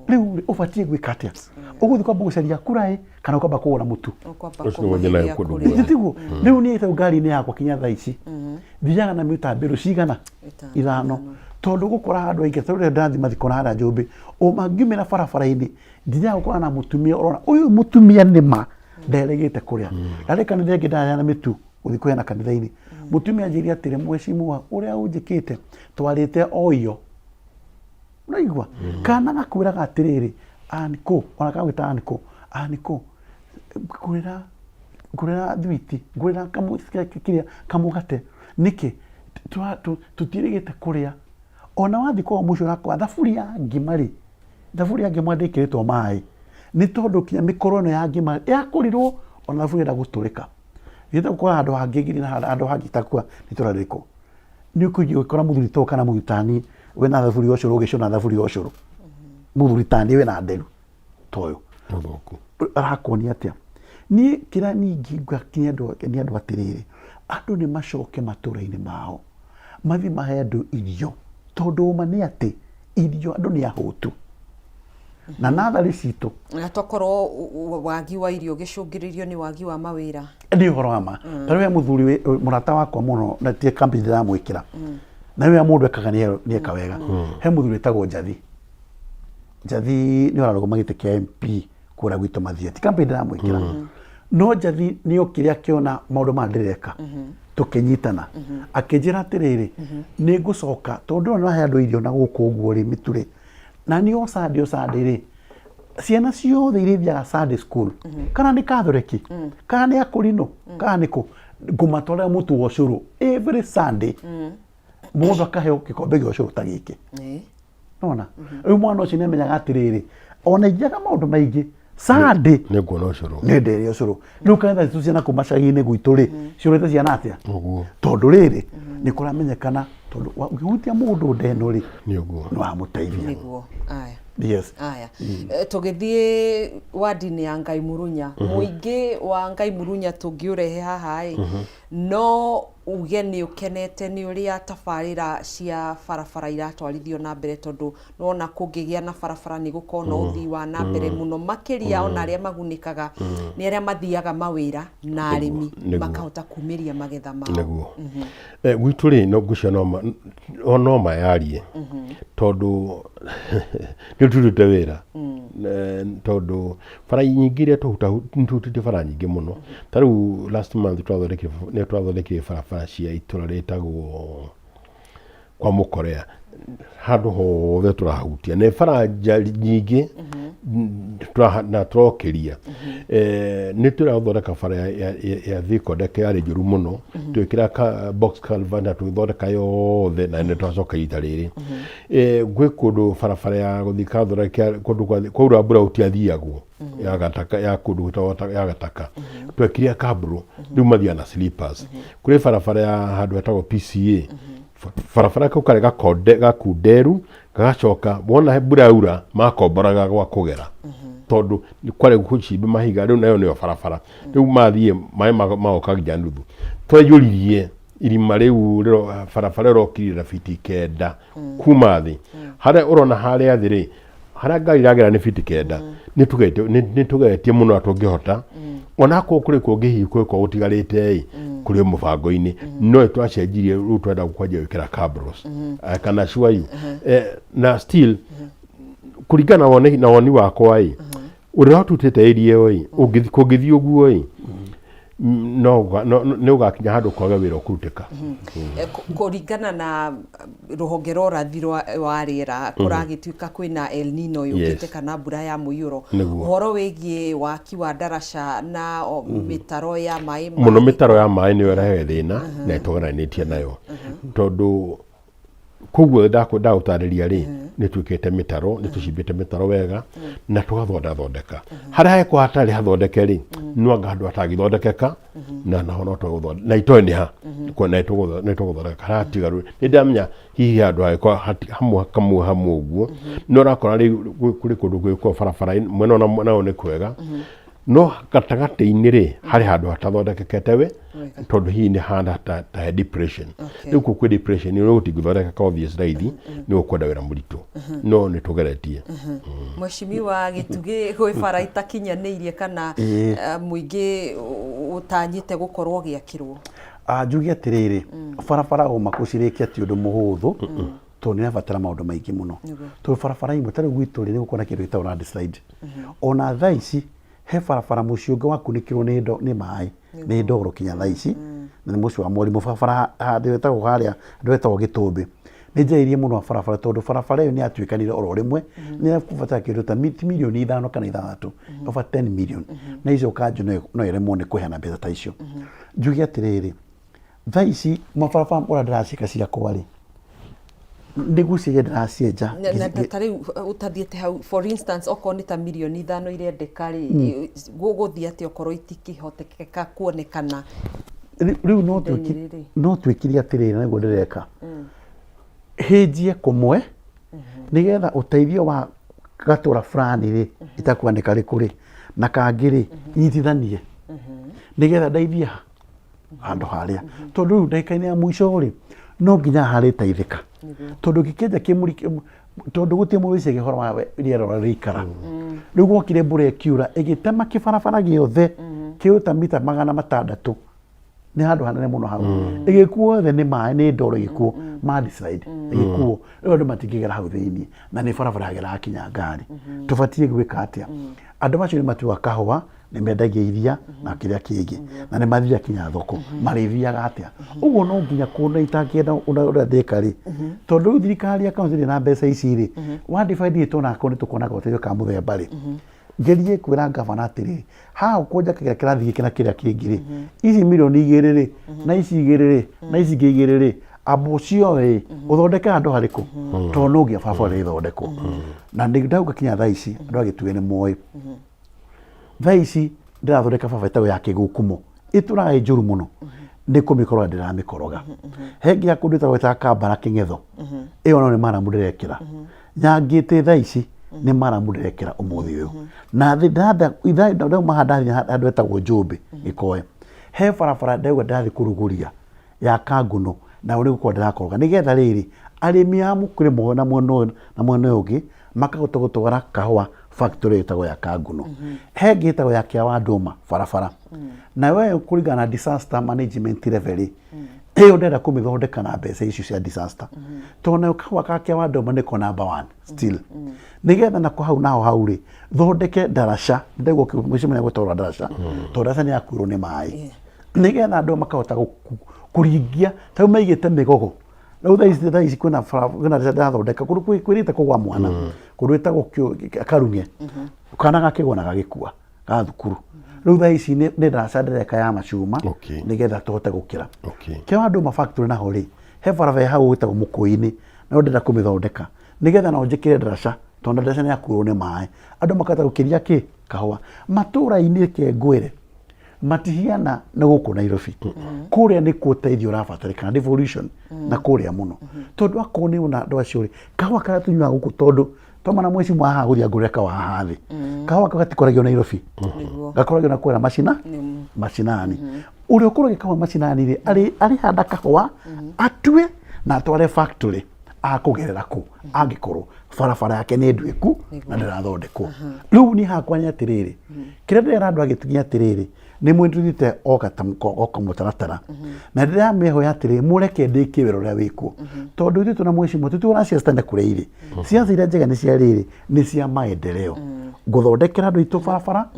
rĩu ũbatiĩ gwĩka atĩa ũgũthiĩ kwamba gũcaria kura kana ũkwamba kũgũra mũtu tiguo rĩu niĩ ĩtau ngari-inĩ yakwa kinya thaa ici thiaga na mĩtambĩrũ cigana 5 tondũ gũkora handũ aingĩ tondũ rĩrĩa ndathi mathiko na harĩa Njũmbĩ ũmangiumĩra barabara-inĩ nginya gũkora na mũtumia ũrona ũyũ mũtumia nĩma nderegete kũrĩa ndarĩka nĩ rĩngĩ ndayana mĩtu gũthiĩ kũheana kanitha-inĩ mũtumia anjĩrire atĩrĩ mwecimwa ũrĩa ũnjĩkĩte twarĩte o iyo unaigua kana gakwiraga atiriri aniko ona kagwita aniko ngurira thwiti ngurira kiria kamugate niki tutirigite kuria ona wathi kwa mucio rakwa thaburia ngima ndikiritwo mai ni tondu kinya mikorono ya ngima yakurirwo ona thaburia ndaguturika gita kwa handu hangigiri na handu hangitakwa niturariko ni ukujikora muthuri to kana mugitani we na thaburia ucuru ugicona thaburia ucuru muthuri tani we na nderu toyo Muthoko. Arakonia atia ni kira ningi ngwa kinya andu atiriri andu ni macoke maturaini mao mathi mahe andu irio tondu ma ni ati irio andu ni ahutu na nathari citu na tokorwo wagi wa irio gicungiririo ni wagi wa mawira ndi horo ama tari we muthuri murata wakwa muno na tie campaign ndira mwikira na we mundu ekaga ni eka wega he muthuri tagwo Njathi ni orarugama gite kia MP kura gwitu mathia ti campaign ndira mwikira no Njathi ni okiria kiona maundu ma ndireka tukinyitana akinjira atiriri ni ngucoka tondu no he andu irio na guku uguo ri miture na ni osande ri ciana ciothe irithiaga Sunday school kana ni kathoreki kana ni akurino kana niko ngumatwara mutu wa curu every Sunday mundu akaheo kikombe gya curu ta giki nona uyu mwana ucio nemenyaga atiriri ona ijaga maundu maingi Sunday ni kuona curu ni nderi curu riu kana tu ciana kumacagi-ini gwitu ri ciurite ciana atia uguo tondu riri ni kuramenyekana tondu ugihutia mundu ndeno ri ni uguo no amuteithia niguo aya yes aya tugithie wadi-ini ya Ngai Murunya muingi wa Ngai Murunya tungiurehe haha no uge ni ukenete ni uria tabarira cia barabara iratwarithio na mbere tondu nona kungigia na barabara ni gukona uthii wa na mbere muno makiria ona aria magunikaga ni aria mathiaga mawira na arimi makahota kumiria magetha mao niguo gwitu ri no gucio no mayarie tondu ni turute wira tondu bara nyingi ria tutute bara nyingi muno tariu last month twathondekire bara cia itura ritagwo kwa Mukorea handu hothe turahutia ne bara nyingi na trokeria ni turathondeka bara ya thiko ndeke yari njuru muno twikira box culvert na tuthondeka yothe na ne twacoka itariri gwe kundu bara ya guthika thondeka kundu kwa ura mbura utiathiagwo ya gataka ya kundu gutawata ya gataka twekire kabro riu mathia na slippers kuri bara ya handu hetagwo PCA barabara kau kare gakunderu gagacoka wona mbura ura makomboraga gwa kugera tondu kware gucimba mahiga riu nayo niyo barabara riu mathie mai maoka nginya nuthu tweyuririe irima riu barabara rokirira fiti kenda kuma thi haria urona haria thiri haria ngari iragera ni fiti kenda ni tugetie muno atungihota ona ko kuri kungihi ko utigarite kuri mubango-ini no twacenjirie riu twenda gukwanjia wikira cabros kana shwai na still kuringana na woni wakwa uria tutete area oi ungithii uguo no ugakinya handu kwaga wira kuruteka kuringana na ruhonge rwa urathi wa riera kuragituika kwina El Nino yukite kana mbura ya muiyuro horo wigie waki wa ndaraca na mitaro ya mai muno mitaro ya mai ni wera thina na itogaranitie nayo tondu koguo ndautariria ri ni twikite mitaro ni tucimbite mitaro wega na tugathondeka haria heko hatari hathondeke ri no andu atagithondekeka na hono twaguthondeka na itoe ni ha kwa na tuguthondeka haratigaru ni ndamenya hihi andu heko hamwe uguo no rakora ri kuri kundu gwiko barabara mwena na ni kwega no gatagati-ini ri hari handu hatathondekekete we tondu hihi ni handa ta depression riu kwi depression ni utigithondeka ka obvious raithi ni ukwenda wira muritu no ni tugeretie Mheshimiwa Gitugi gwi bara itakinyaniirie kana muingi utanyite gukorwo giakirwo njugi atiriri barabara makucirikia ti undu muhuthu tondu ni batara maundu maingi muno to barabara imwe tari gwitu ri gukona kindu gitagwo landslide ona thaici he barabara muciunga wakunikirwo ni mai ni ndoro kinya thaici na mucio wa mori mubara handi wetagwo haria ndu wetagwo Gitumbi nä njairie må no barabara tondå barabara ä yo nä yatuä oro rĩmwe nä yakubata kä rå ta mirioni 5 kana 6 over 10 million na icio kanjå no ä remwo nä kå heana mbeca ta icio njuge atä rä rä thaa ici mabarabara å rä a ndä racika ciakwa rä nä guciä ndä racienja na tarä u utathiäte hau for instance okorwo nä ta mirioni 5 irendeka rä gå thiä atä okorwo itingä hotekeka kuonekana rä u no twä kire atä rä rä nä guo ndä reka hĩnjie kũmwe nĩ getha ũteithio wa gatũra fulani rĩ itakwandĩka rĩ kũrĩ na kangĩ rĩ nyitithanie nĩ getha ndeithie handũ harĩa tondũ rĩu ndagĩka-inĩ ya mũico rĩ no nginya harĩ teithĩka tondũ gĩkĩnja kĩmũri tondũ gũtirĩ mũndũ wĩciria ũhoro wa rĩera ũrĩa rĩikara rĩu gwokire mbura ĩkiura ĩgĩtema kĩbarabara gĩothe kĩruta mita 600 nĩ handũ hanene mũno hau ĩgĩkuo thĩ nĩ maĩ nĩ ndoro ĩgĩkuo mudslide ĩgĩkuo rĩu andũ matingĩgera hau thĩinĩ na nĩ barabara yagera hakinya ngari tũbatiĩ gwĩka atĩa andũ macio nĩ matuaga kahũa nĩ mendagia iria na kĩrĩa kĩngĩ na nĩ mathiaga kinya thoko marĩthiaga atĩa ũguo no nginya kuona itangĩenda ũrĩa ndĩka rĩ tondũ rĩu thirikari ya kaunti na mbeca ici rĩ wa divide it ona akorwo nĩ tũkuonaga ũteithio ka mũthemba rĩ ngerie kwĩra ngavana atĩrĩ haha ũkũnja kĩrĩa kĩrathiĩ gĩkĩ na kĩrĩa kĩngĩ rĩ ici mirioni 2 rĩ na ici 2 rĩ na ici 2 rĩ abo cio ĩ ũthondeke handũ harĩkũ tondũ no nginya barabara ĩthondekwo na ndauga kinya thaa ici andũ agĩtuge nĩ moĩ thaa ici ndĩrathondeka barabara ĩtagwo ya Kĩgũkumo ĩtũraga ĩ njũru mũno nĩ kũmĩkoroga ndĩramĩkoroga hengi ya kũndũ ĩtagwo ta Kambara Kĩng'etho ĩyo no nĩ maramu ndĩrekĩra nyangĩte thaa ici nĩ maramu ndĩrekĩra ũmũthĩ ũyũ na ndauma handũ hetagwo Njũmbĩ Gĩkoe he barabara ndauga ndathi kũrugũria ya Kangũno na ũrĩ gũkorwo ndĩrakoroga nĩgetha rĩrĩ arĩmi a Mũkũrĩmo na mwena ũyũ ũngĩ makahota gũtwara kahũa factory ĩtagwo ya Kangũno hengi ĩtagwo ya Kĩawandũma barabara na we kũringana na disaster management level ĩyo ndĩrenda kũmĩthondeka na mbeca icio cia disaster tondũ nayo kahũa ka Kĩawandũma nĩko number 1 still nĩgetha nako hau rĩ thondeke ndaraca ndegwo mũcemania gũtwara ndaraca tondũ ndaraca nĩ yakuirwo nĩ maĩ nĩgetha andũ makahota kũringia tau maigĩte mĩgogo rĩu thaa ici kwĩna ndĩrathondeka kũndũ kwĩrĩte kũgwa mwana kũndũ ĩtagwo Karung'e kana gakĩgwa na gagĩkua ga thukuru rĩu thaa ici nĩ ndaraca ndĩreka ya macuma nĩgetha tũhote gũkĩra Kĩawandũma factory naho rĩ he barabara hau ĩtagwo Mũkũi-inĩ no ndĩrenda kũmĩthondeka nĩgetha no njĩkĩre ndaraca tondũ ndaraca nĩ yakuirwo nĩ maĩ andũ makahota gũkĩria kahũa matũra-inĩ Kengwere matihiana na gũkũ Nairobi kũrĩa nĩ kuo ũteithio ũrabatarĩkana devolution na kũrĩa mũno tondũ akorwo nĩ ona andũ acio rĩ kahũa karĩa tũnyuaga gũkũ tondũ twauma mweci mwa haha gũthiĩ ngũrĩra kahũa haha thĩ kahũa kau gatikoragio Nairobi gakoragio na kwĩra macinani ũrĩa ũkoragio kahũa macinani rĩ arĩhanda kahũa atue na atware factory akũgerera kũ angĩkorwo barabara yake nĩ ndwĩku na ndĩrathondekwo rĩu niĩ hakwa nĩ atĩrĩrĩ kĩrĩa ndĩrera andũ agĩtugia atĩrĩrĩ nĩ mwĩndũthĩte oka mũtaratara na ndĩramĩhoya atĩrĩ mũreke ndĩkie wĩra ũrĩa wĩkwo tondũ ithuĩ tũna mwĩcimo tũtiona ciaca tene kũrĩa irĩ ciaca iria njega nĩ cia rĩrĩ nĩ cia maendeleo ngũthondekera andũ aitũ barabara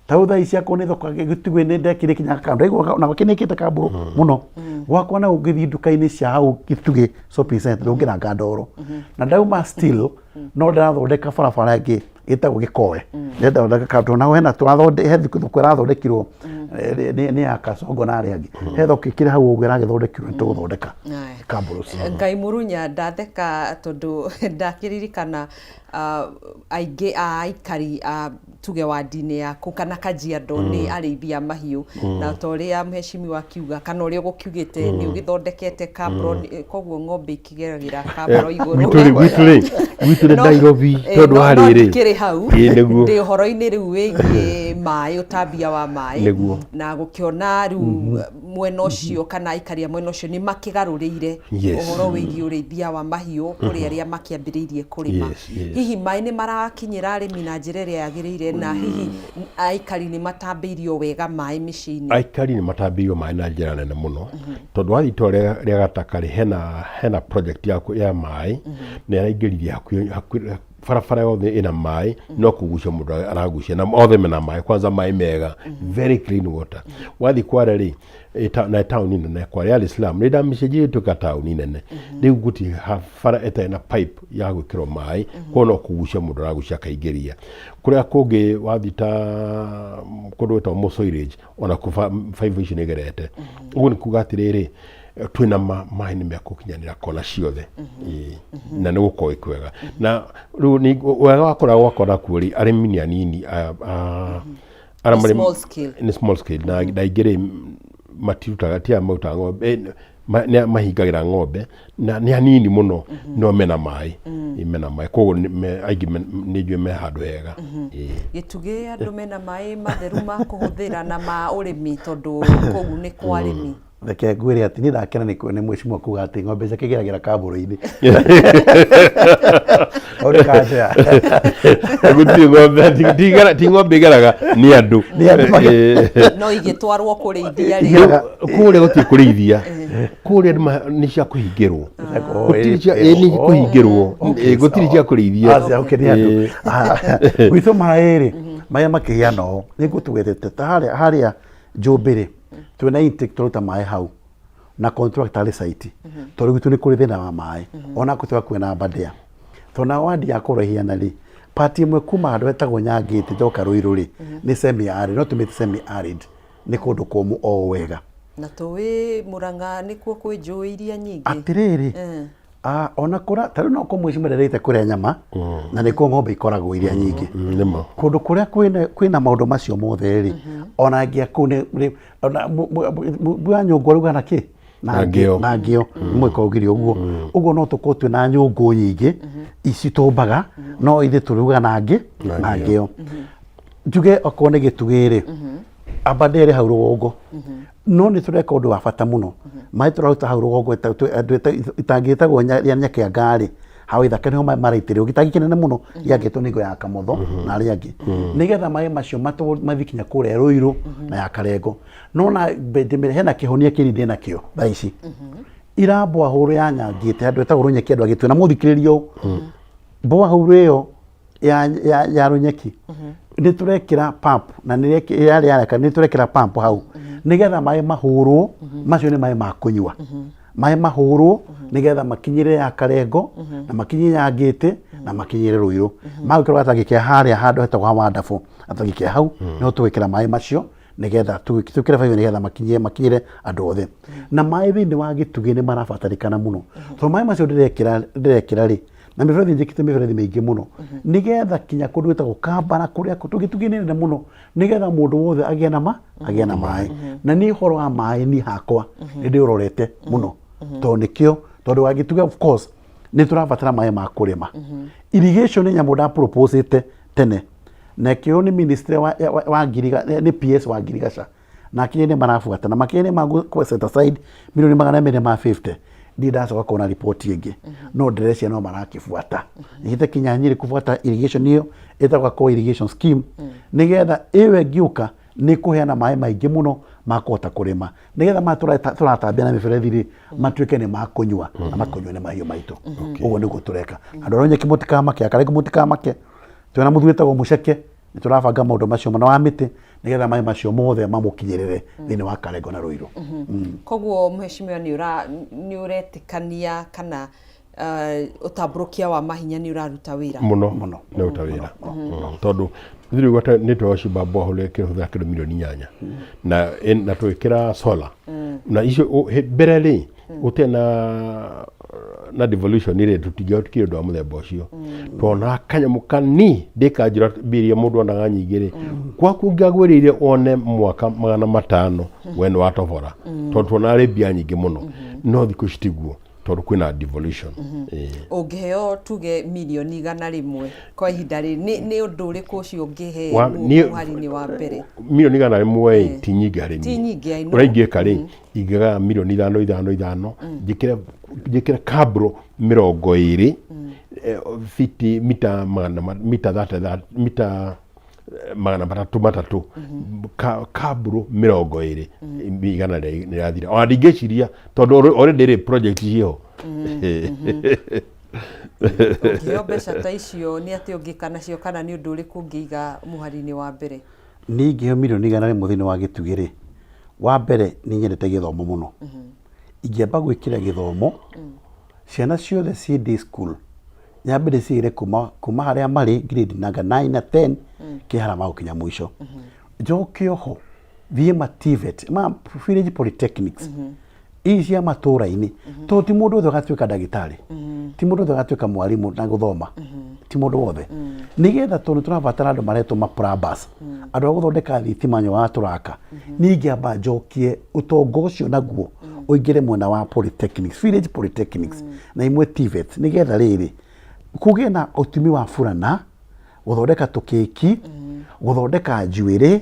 tau thaa ici akorwo nĩ thoko gĩtugĩ nĩ ndekire kinya kandu na gũkĩnĩkĩte kambũrũ mũno gwakwa na ũngĩthiĩ nduka-inĩ cia hau gĩtugĩ shopping center ndũngĩranga ndoro na ndauma still no ndĩrathondeka barabara ĩngĩ ĩtagwo Gĩkoe ndĩrathondeka kandu naho hena he thoko ĩrathondekirwo nĩ ya Kasongo na arĩa angĩ he thoko ĩkĩrĩ hau ũguo ĩragĩthondekirwo nĩ tũgũthondeka kambũrũ Ngai Mũrunya ndatheka tondũ ndakĩririkana aingĩ a aikari tuge wadi-inĩ yaku kana Kajiado nĩ arĩithia mahiũ na torĩa mheshimiwa akiuga kana ũrĩa gũkiugĩte nĩ ũgĩthondekete kambũro koguo ng'ombe ikĩgeragĩra kambũro igũrũ gwitũ Nairobi tondũ wa rĩrĩ kĩrĩ hau ndĩ ũhoro-inĩ rĩu wĩgiĩ maĩ ũtambia wa maĩ na gũkĩona rĩu mwena ũcio kana aikari a mwena ũcio nĩ makĩgarũrĩire ũhoro wĩgiĩ ũrĩithia wa mahiũ kũrĩ arĩa makĩambĩrĩirie kũrĩma hihi maĩ nĩ marakinyĩra arĩmi na njĩra ĩrĩa yagĩrĩire na hihi aikari nĩ matambĩirio wega maĩ mĩciĩ-inĩ aikari nĩ matambĩirio maĩ na njĩra nene mũno tondũ wa itua rĩa Gataka rĩ hena project ya maĩ nĩ ĩraingĩrithia farafara yothe ina mai no kugucia mundu aragucia na othe mena mai kwanza mai mega very clean water wathi kwara ri na town nene kwa Dar es Salaam ni damisheje tuka town nene riu guti fara eta na pipe ya gwikiro mai kono kugucia mundu aragucia kaigeria kuria kungi wathita kundu ta Mosoirage ona ku 5 ici nigerete ugu ni kugatiriri twina mai ni mekunyanira kona ciothe na ni gukorwo kwega na riu ni wega wakora gwakora kuri arimi ni anini small scale na daigere matirutaga tia mauta ng'ombe mahingagira ng'ombe na ni anini muno no mena mai imena mai koguo aigi ni njue me handu hega gituge andu mena mai matheru ma kuhuthira na ma urimi tondu koguo ni kwa arimi reke ngwire ati ni ndakena ni mwicimu kuga ati ng'ombe ciake kiragira kaburo-ini ori kaja guti ng'ombe ti ng'ombe igeraga ni andu no igitwarwo kurithia ri kuria guti kurithia kuria ni cia kuhingirwo ni kuhingirwo gutiri cia kurithia acia ukeni andu gwithu mairi maya makihiano ni gutugethete ta haria Njumbiri twina intake turuta mai hau na contract ali site tori gitu ni kuri thina wa mai ona kutwa kwina Aberdare tona wadi ya kurehia ri party imwe kuma handu etagwo Nyangiti joka Ruiru ri ni semi arid no tumite semi arid ni kundu kumu o wega na tuwi Murang'a ni kuo kwi njui iria nyingi atiriri ona kura taru no ko mwicimu nderete kuria nyama na ni ko ng'ombe ikoragwo iria nyingi kundu kuria kwina maundu macio mothe ri ona ngia kune ona bwa nyungu ruga na ki na ngio mwe ko giri uguo no tukotwe na nyungu nyingi ici tumbaga no ithe turuga na ngio njuge okone gitugiri Aberdare hau rugongo no ni tureka undu wa bata muno mai turaruta hau rugongo itangitagwo nyake ngari hau ithaka niho maraitirio gitangi kinene muno giaketwo ningo ya Kamotho na ari angi nigetha mai macio mathikinya kuria Ruiru na ya Karengo no na ndimire hena kihonia kirinde na kio thaici irambwa huru ya Nyangite andu etagwo Runyeki andu agitwe na muthikiririo mboa huru iyo ya Runyeki ni turekira pump na ni yari yareka ni turekira pump hau nigetha mai mahurwo macio ni mai ma kunywa mai mahurwo nigetha makinyire ya Karengo na makinyire Nyangite na makinyire Ruiru magikirwo atagikia haria handu hetagwo Wonderful atagikia hau no tuwikira mai macio nigetha tukira fayo nigetha makinyire andu othe na mai thini wa gitugi ni marabatarikana muno so mai macio ndirekira ri na miberethi njikite miberethi mingi muno nigetha kinya kundu wetagwo Kambara kuria tugituginene muno nigetha mundu wothe agie na mai na ni horo wa mai ni hakwa ndi urorete muno to nikio tondu wa gituga of course ni turabatara mai ma kurima irrigation ni nyamu da proposite tene na kio ni ministry wa Ngiriga ni PS wa Ngirigaca na kinye ni marafuata na makene ma set aside milioni 250 ndidacoka kuona report ingi no ndĩreciria no marakibuata nĩgĩte kinya Nyĩrĩ kubuata irrigation iyo ĩtagwo kwa irrigation scheme nĩgetha ĩwe ngiuka nĩ kũheana maĩ maingĩ mũno ma kũhota kũrĩma nĩgetha tũratambia na mĩberethi rĩ matuĩke nĩ makũnyua na makũnyua nĩ mahiũ maitũ ũguo nĩguo tũreka andũ a Runyeki mũtikamake Karengo mũtikamake twĩna mũthuri wĩtagwo Mũceke nĩ tũrabanga maũndũ macio mana wa mĩtĩ nigetha mai macio mothe mamukinyirire thini wa Karengo na Ruiru koguo mheshimiwa ni uretikania kana utamburukia wa mahinya ni uraruta wira muno ni uruta wira tondu thiri gwata ni twashimba bohole kiruthira kindu milioni 8 na twikira solar na icio bereli utena na devolution ile tutigia tukio ndo amuthemba ucio tona kanyamu kani ndikanjira biria mundu onaga nyingire kwa kungagwirire one mwaka 500 wenu watobora tondu tona Arabia nyingi muno no thiku citiguo tondu kwina devolution ungeheo tuge milioni 100 kwa ihinda ni undu uriku ucio ungihe mwari-ini wa mbere milioni 100 ti nyingi harimi uraingieka ri ingiga milioni 5 njikire kabro 20 fiti mita 300 kabro 20 igana ni rathira o ndingeciria tondu already project cio Ngĩo mbeca ta icio nĩ atĩ ũngĩka nacio kana nĩ ũndũ ũrĩkũ ũngĩiga mũhari-inĩ wa mbere? Niĩ ingĩheo mirioni 100 thĩinĩ wa gĩtugĩ-rĩ, wa mbere nĩ nyendete gĩthomo mũno. Ingĩamba gwĩkĩra gĩthomo ciana ciothe ciĩ day school nyambe ndĩcigĩre kuma harĩa marĩ grade 9 na 10 kĩhara magũkinya mũico. Njoke oho thiĩ TVET village polytechnics ici cia matũra-inĩ, tondũ ti mũndũ wothe ũgatuĩka ndagĩtarĩ, ti mũndũ wothe ũgatuĩka mwarimũ na gũthoma, ti mũndũ wothe. Nĩgetha tondũ tũrabatara andũ maretwo plumbers, andũ a gũthondeka thitima nyoa tũraka, niĩ ingĩamba njokie ũtongo ũcio naguo ũingĩre mwena wa polytechnics, village polytechnics na imwe TVET, nĩgetha rĩrĩ kũgĩe na ũtumi wa burana, gũthondeka tũkĩki, gũthondeka njuĩrĩ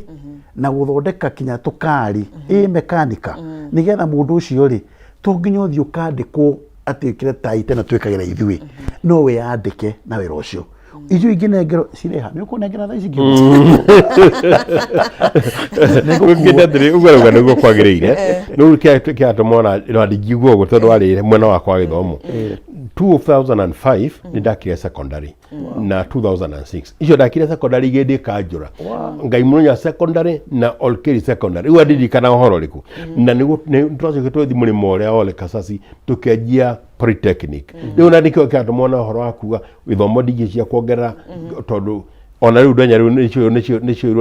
na gũthondeka kinya tũkari mekanika, nĩgetha mũndũ ũcio rĩ to nginya ũthiĩ ũkandĩkwo atĩ ũkĩre tai tena twĩkagĩra ithuĩ, no wĩyandĩke na wĩra ũcio. Icio ingĩ nengero cireha nĩ ũkũnengera thaa ici ingĩ ugaruga nĩguo kwagĩrĩire. Rĩu kĩatũma ona ndingĩigua ũguo tondũ warĩire mwena wakwa wa gĩthomo. 2005 nĩ ndakire secondary na 2006 icio ndakire secondary igĩndĩ kanjũra Ngaimunya secondary na Olkeri secondary. Rĩu andirikana ũhoro ũrĩkũ na nĩguo twacokire twĩthi mũrĩmo ũrĩa Ole Kasasi tũkĩanjia polytechnic. Rĩu na ndĩkĩo kĩatũma ona ũhoro wa kuga gĩthomo ndingĩcia kuongerera tondũ ona rĩu ndenya rĩu nĩcio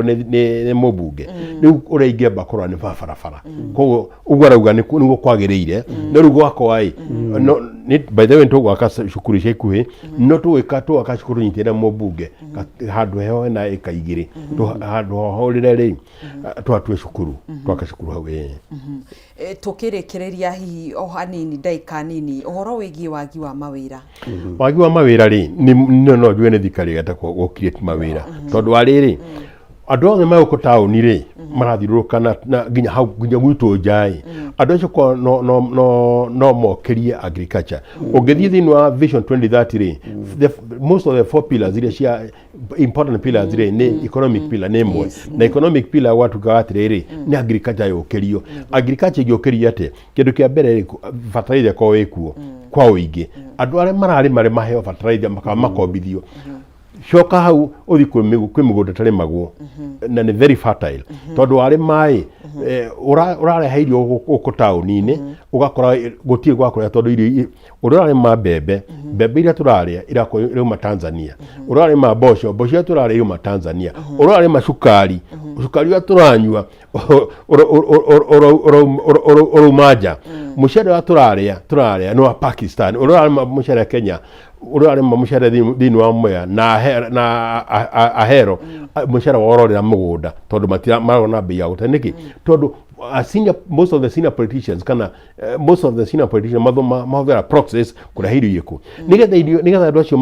nĩ mũbunge. Rĩu ũrĩa ingĩamba kũrora nĩ barabara. Koguo ũguo arauga nĩguo kwagĩrĩire. Na rĩu gwakwa by the way tũgwaka cukuru cia ikuhĩ no tũgwaka cukuru nyingĩ na mũbunge handũ heho na eka igĩrĩ handũ ho rĩrĩa rĩ twatue cukuru twaka cukuru hau. Tũkĩrĩkĩrĩria hihi o hanini ndagĩka nini ũhoro wĩgiĩ wagi wa mawĩra. Wagi wa mawĩra rĩ no njue nĩ thikari gata gũ create mawĩra tondũ wa rĩrĩ andũ othe magũkũ taũni rĩ marathiũrũrũka na nginya hau nginya gwitũ nja andũ acio no mokerie agriculture. Ũngĩthiĩ thĩinĩ wa Vision 2030 rĩ most of the 4 pillars iria cia important pillars rĩ nĩ economic pillar nĩ ĩmwe na economic pillar watuga atĩrĩrĩ nĩ agriculture yũkĩrio. Agriculture yũkĩrio atĩ kĩndũ kĩa mbere fertilizer ko wĩkuo kwa ũingĩ, andũ arĩa mararĩ maheo fertilizer makombithio. Coka hau uthi kwĩ mĩgũnda tarĩ magwo na nĩ very fertile tondũ warĩ maĩ ũrarehe irio gũkũ taũni-inĩ ũgakora gũtirĩ gwakũrĩa tondũ irio ũrarĩma mbembe iria tũrarĩa irauma Tanzania, ũrarĩma mboco iria tũrarĩa irauma Tanzania, ũrarĩma cukari ũrĩa tũranyua ũrauma nja, mũcere wa tũrarĩa no wa Pakistan, ũrarĩma mũcere Kenya, ũrarĩma mũcere thĩinĩ wa Mwea na Ahero mũcere wororera mũgũnda tondũ matirona bei ya gũte nĩkĩ tondũ most of the senior politicians mahũthĩra proxies kũrehe irio iku nĩgetha andũ acio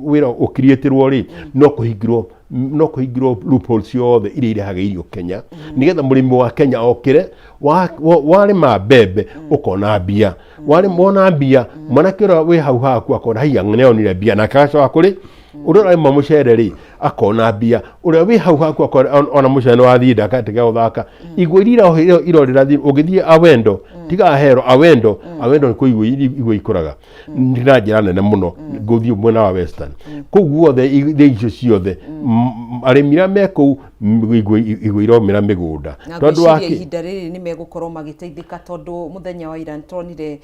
wĩra ũkiriĩtĩrwo rĩ no kũhingĩrwo loopholes ciothe iria irehaga irio Kenya nĩgetha mũrĩmi wa Kenya okĩre warĩma mbembe ũkona mbia, wona mbia mwanake ũrĩa wĩ hau haku akona hiya nĩonire mbia na akacoka kũrĩ ũrĩa ũrarĩma mũcere rĩ akona mbia, ũrĩa wĩ hau haku ona mũcere nĩ wathiĩ ndakatiga gũthaka. Igwa iria irorera ũgĩthiĩ Awendo tiga Ahero, Awendo nĩ kũigwo igwa ikũraga na njĩra nene mũno gũthiĩ mwena wa Western. Kũu guothe icio ciothe arĩmi arĩa me kũu igwa iraumĩra mĩgũnda tondũ wa ihinda rĩrĩ nĩ megũkorwo magĩteithĩka tondũ mũthenya wa ira nĩtũronire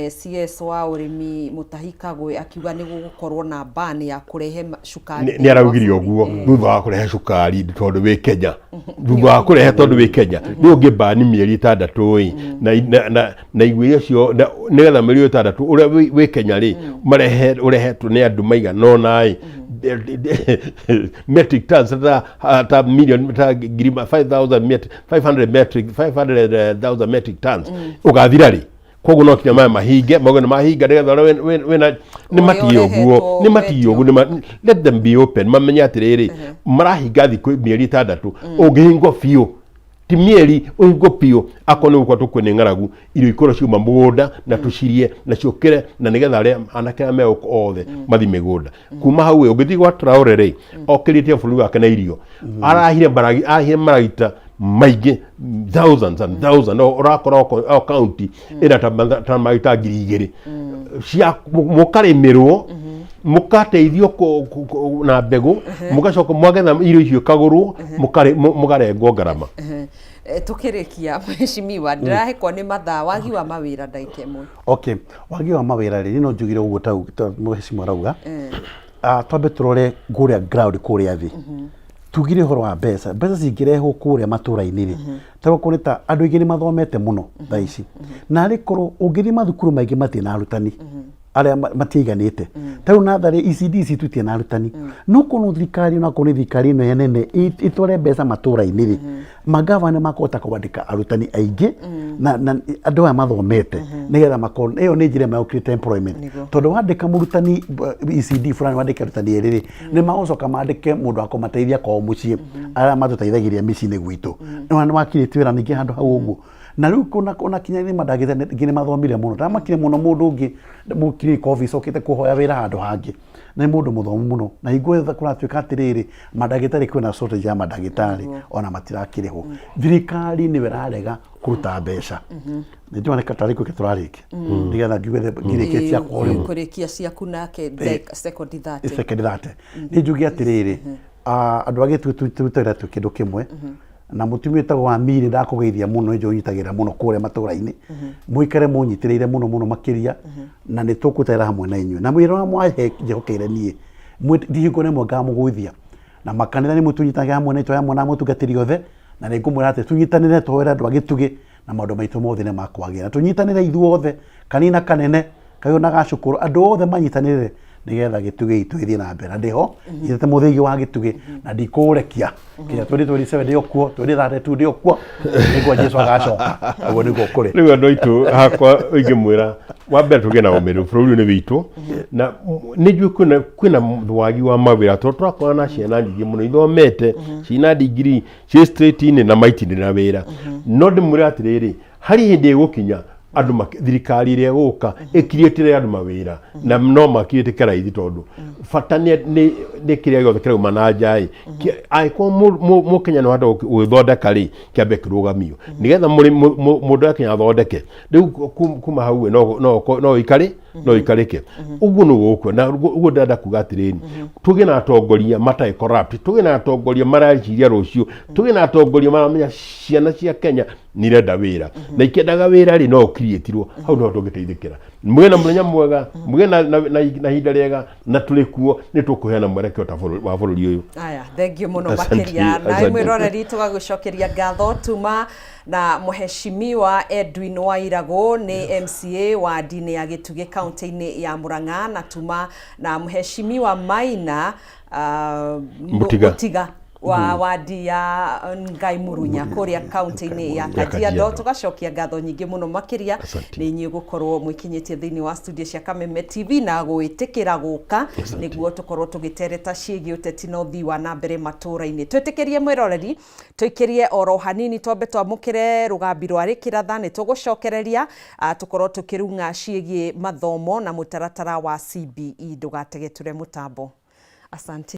CS wa ũrĩmi Mutahi Kagwe akiuga nĩ gũgũkorwo na ban ya kũrehe cukari. Nĩ araugire ũguo thutha wa kũrehe cukari tondũ wĩ Kenya, thutha wa kũrehe tondũ wĩ Kenya nĩ ũngĩ ban mĩeri 6 na igwa icio nĩgetha mĩeri 6 ũrĩa wĩ Kenya rĩ ũrehetwo nĩ andũ maigana ũna metric tons ta million ta 500,000 metric tons ũgathira rĩ. Koguo no kinya mahinge maũndũ mahinga nĩgetha wĩna nĩ matige ũguo let them be open mamenye atĩrĩrĩ marahinga thikũ mĩeri 6 ũngĩhingwo biũ ti mĩeri ũhingwo biũ akorwo nĩ gũkorwo kwĩna ng'aragu irio ikorwo ciuma mũgũnda na tũcirie na ciũkĩre na nĩgetha arĩa anake arĩa megũka othe mathi mĩgũnda. Kuma hau ũgĩthiĩ gwa Traore rĩ okĩrĩtie bũrũri wake na irio arahire maragita maingĩ thousands and thousands ũrakora o county ĩna ta maragita 2,000 cia mukaremerwo mukateithio na mbegu mugacoka mwagetha irio icio kaguru mugarengwo ngarama. Tukirikia mheshimiwa ndirahekwo ni mathaa wagi wa mawira ndaikemwe. Okay, wagi wa mawira ri no njugire uguo ta mheshimiwa rauga twambe turore guria ground kuria thi tugire horo wa mbeca cingirehwo kuria matura-ini ri tawa kunita andu ingi ni mathomete muno tha ici na ari korwo ungithi mathukuru maingi matina arutani aria matiganite tau nathari ECD tutie na arutani no kono thirikari na kono thirikari no yenene itore mbeca matura-ini ri magavana makota kwandika arutani aingi na andu aya mathomete nigetha makona iyo ni njira ma create employment tondu wandika murutani ECD fulani wandika arutani eriri ni magocoka mandike mundu akomateithia kwa mucii aria matutaithagiria micii-ini gwitu ni wakirite wira ningi handu hau uguo na riu kuna kinya ni madagite ngine mathomire muno ndamakire muno mundu ungi mukiri office okite kuhoya wira handu hangi na mundu muthomu muno na igwe kuratuika atiriri madagitari kwina shortage ya madagitari ona matirakiriho thirikari ni wirarega kuruta mbeca ndio katari ku kiturariki ndigetha ngiwe ngirike cia kurikia ciaku nake second that ni njugi atiriri andu agitu tutera tukindu kimwe na mutumia tago wa miri ndakugeithia muno njo nyitagira muno kure matura-ini muikare munyitiriire muno makiria na ni tukutera hamwe na inyu na mwira mwahe jehokeire nie ndihingo ne mwaga mugwithia na makanitha ni mutunyitagira hamwe na itwa hamwe na mutungatiri othe na ni ngumwira ati tunyitanire twera andu agituge na maundu maitu mothe ne makwagira tunyitanire ithuothe kanina kanene kayo na gacukuru andu othe manyitanire nigetha gituge itu ithie na mbere ndiho ithete muthigi wa gituge na ndikurekia kinya 2027 ndio kuo 2032 ndio kuo niguo Jesu agacoka uguo niguo kuri riu andu aitu hakwa ingimwira wa mbere tuge na umiru bururi ni witu na nijue kwina wagi wa mawira turakora na ciana nyingi muno ithomete ciina degree ci straight in na maitini na wira no ndimwira atiriri hari hindi igukinya andu thirikari iria guka ikirietire andu mawira na no makirite karaithi tondu bata ni kiria giothe kiria manajai aiko mu Kenya no hado gwithondeka ri kiambe kirugamio nigetha mundu akinya thondeke riu kuma hau no ikarike uguo no gukwo na uguo ndenda kuga atiriri tuge na atongoria matai corrupt tuge na atongoria marariciria rucio tuge na atongoria maramenya ciana cia Kenya nirenda wira na ikendaga wira ri no createirwo hau no tungiteithikira mwe na munya mwega mwe na hinda riega na tulikuo ni tukuheana mwerekeo ta wa bururi uyu. Aya thengio muno makiria na mwiroreri tugagucokeria ngatho tuma na mheshimiwa Edwin Wairago ni MCA wa dini ya Gituge kaunti-ini ya Murang'a na tuma na mheshimiwa Maina Mutiga wa wadi ya Ngai Murunya kuria kaunti-ini ya Kajiado tugacokia ngatho nyingi muno makiria ni nyi gukorwo mwikinyitie thiini wa studio cia Kameme TV na gwitikira guka niguo tukorwo tugitereta ciigi uteti no thi wa na mbere matura-ini twitikirie mwiroreri tuikirie oro hanini twambe twamukire rugambi rwa rikiratha ni tugucokereria tukorwo tukirunga ciigi mathomo na mutaratara wa CBE ndugategeture mutambo. Asante.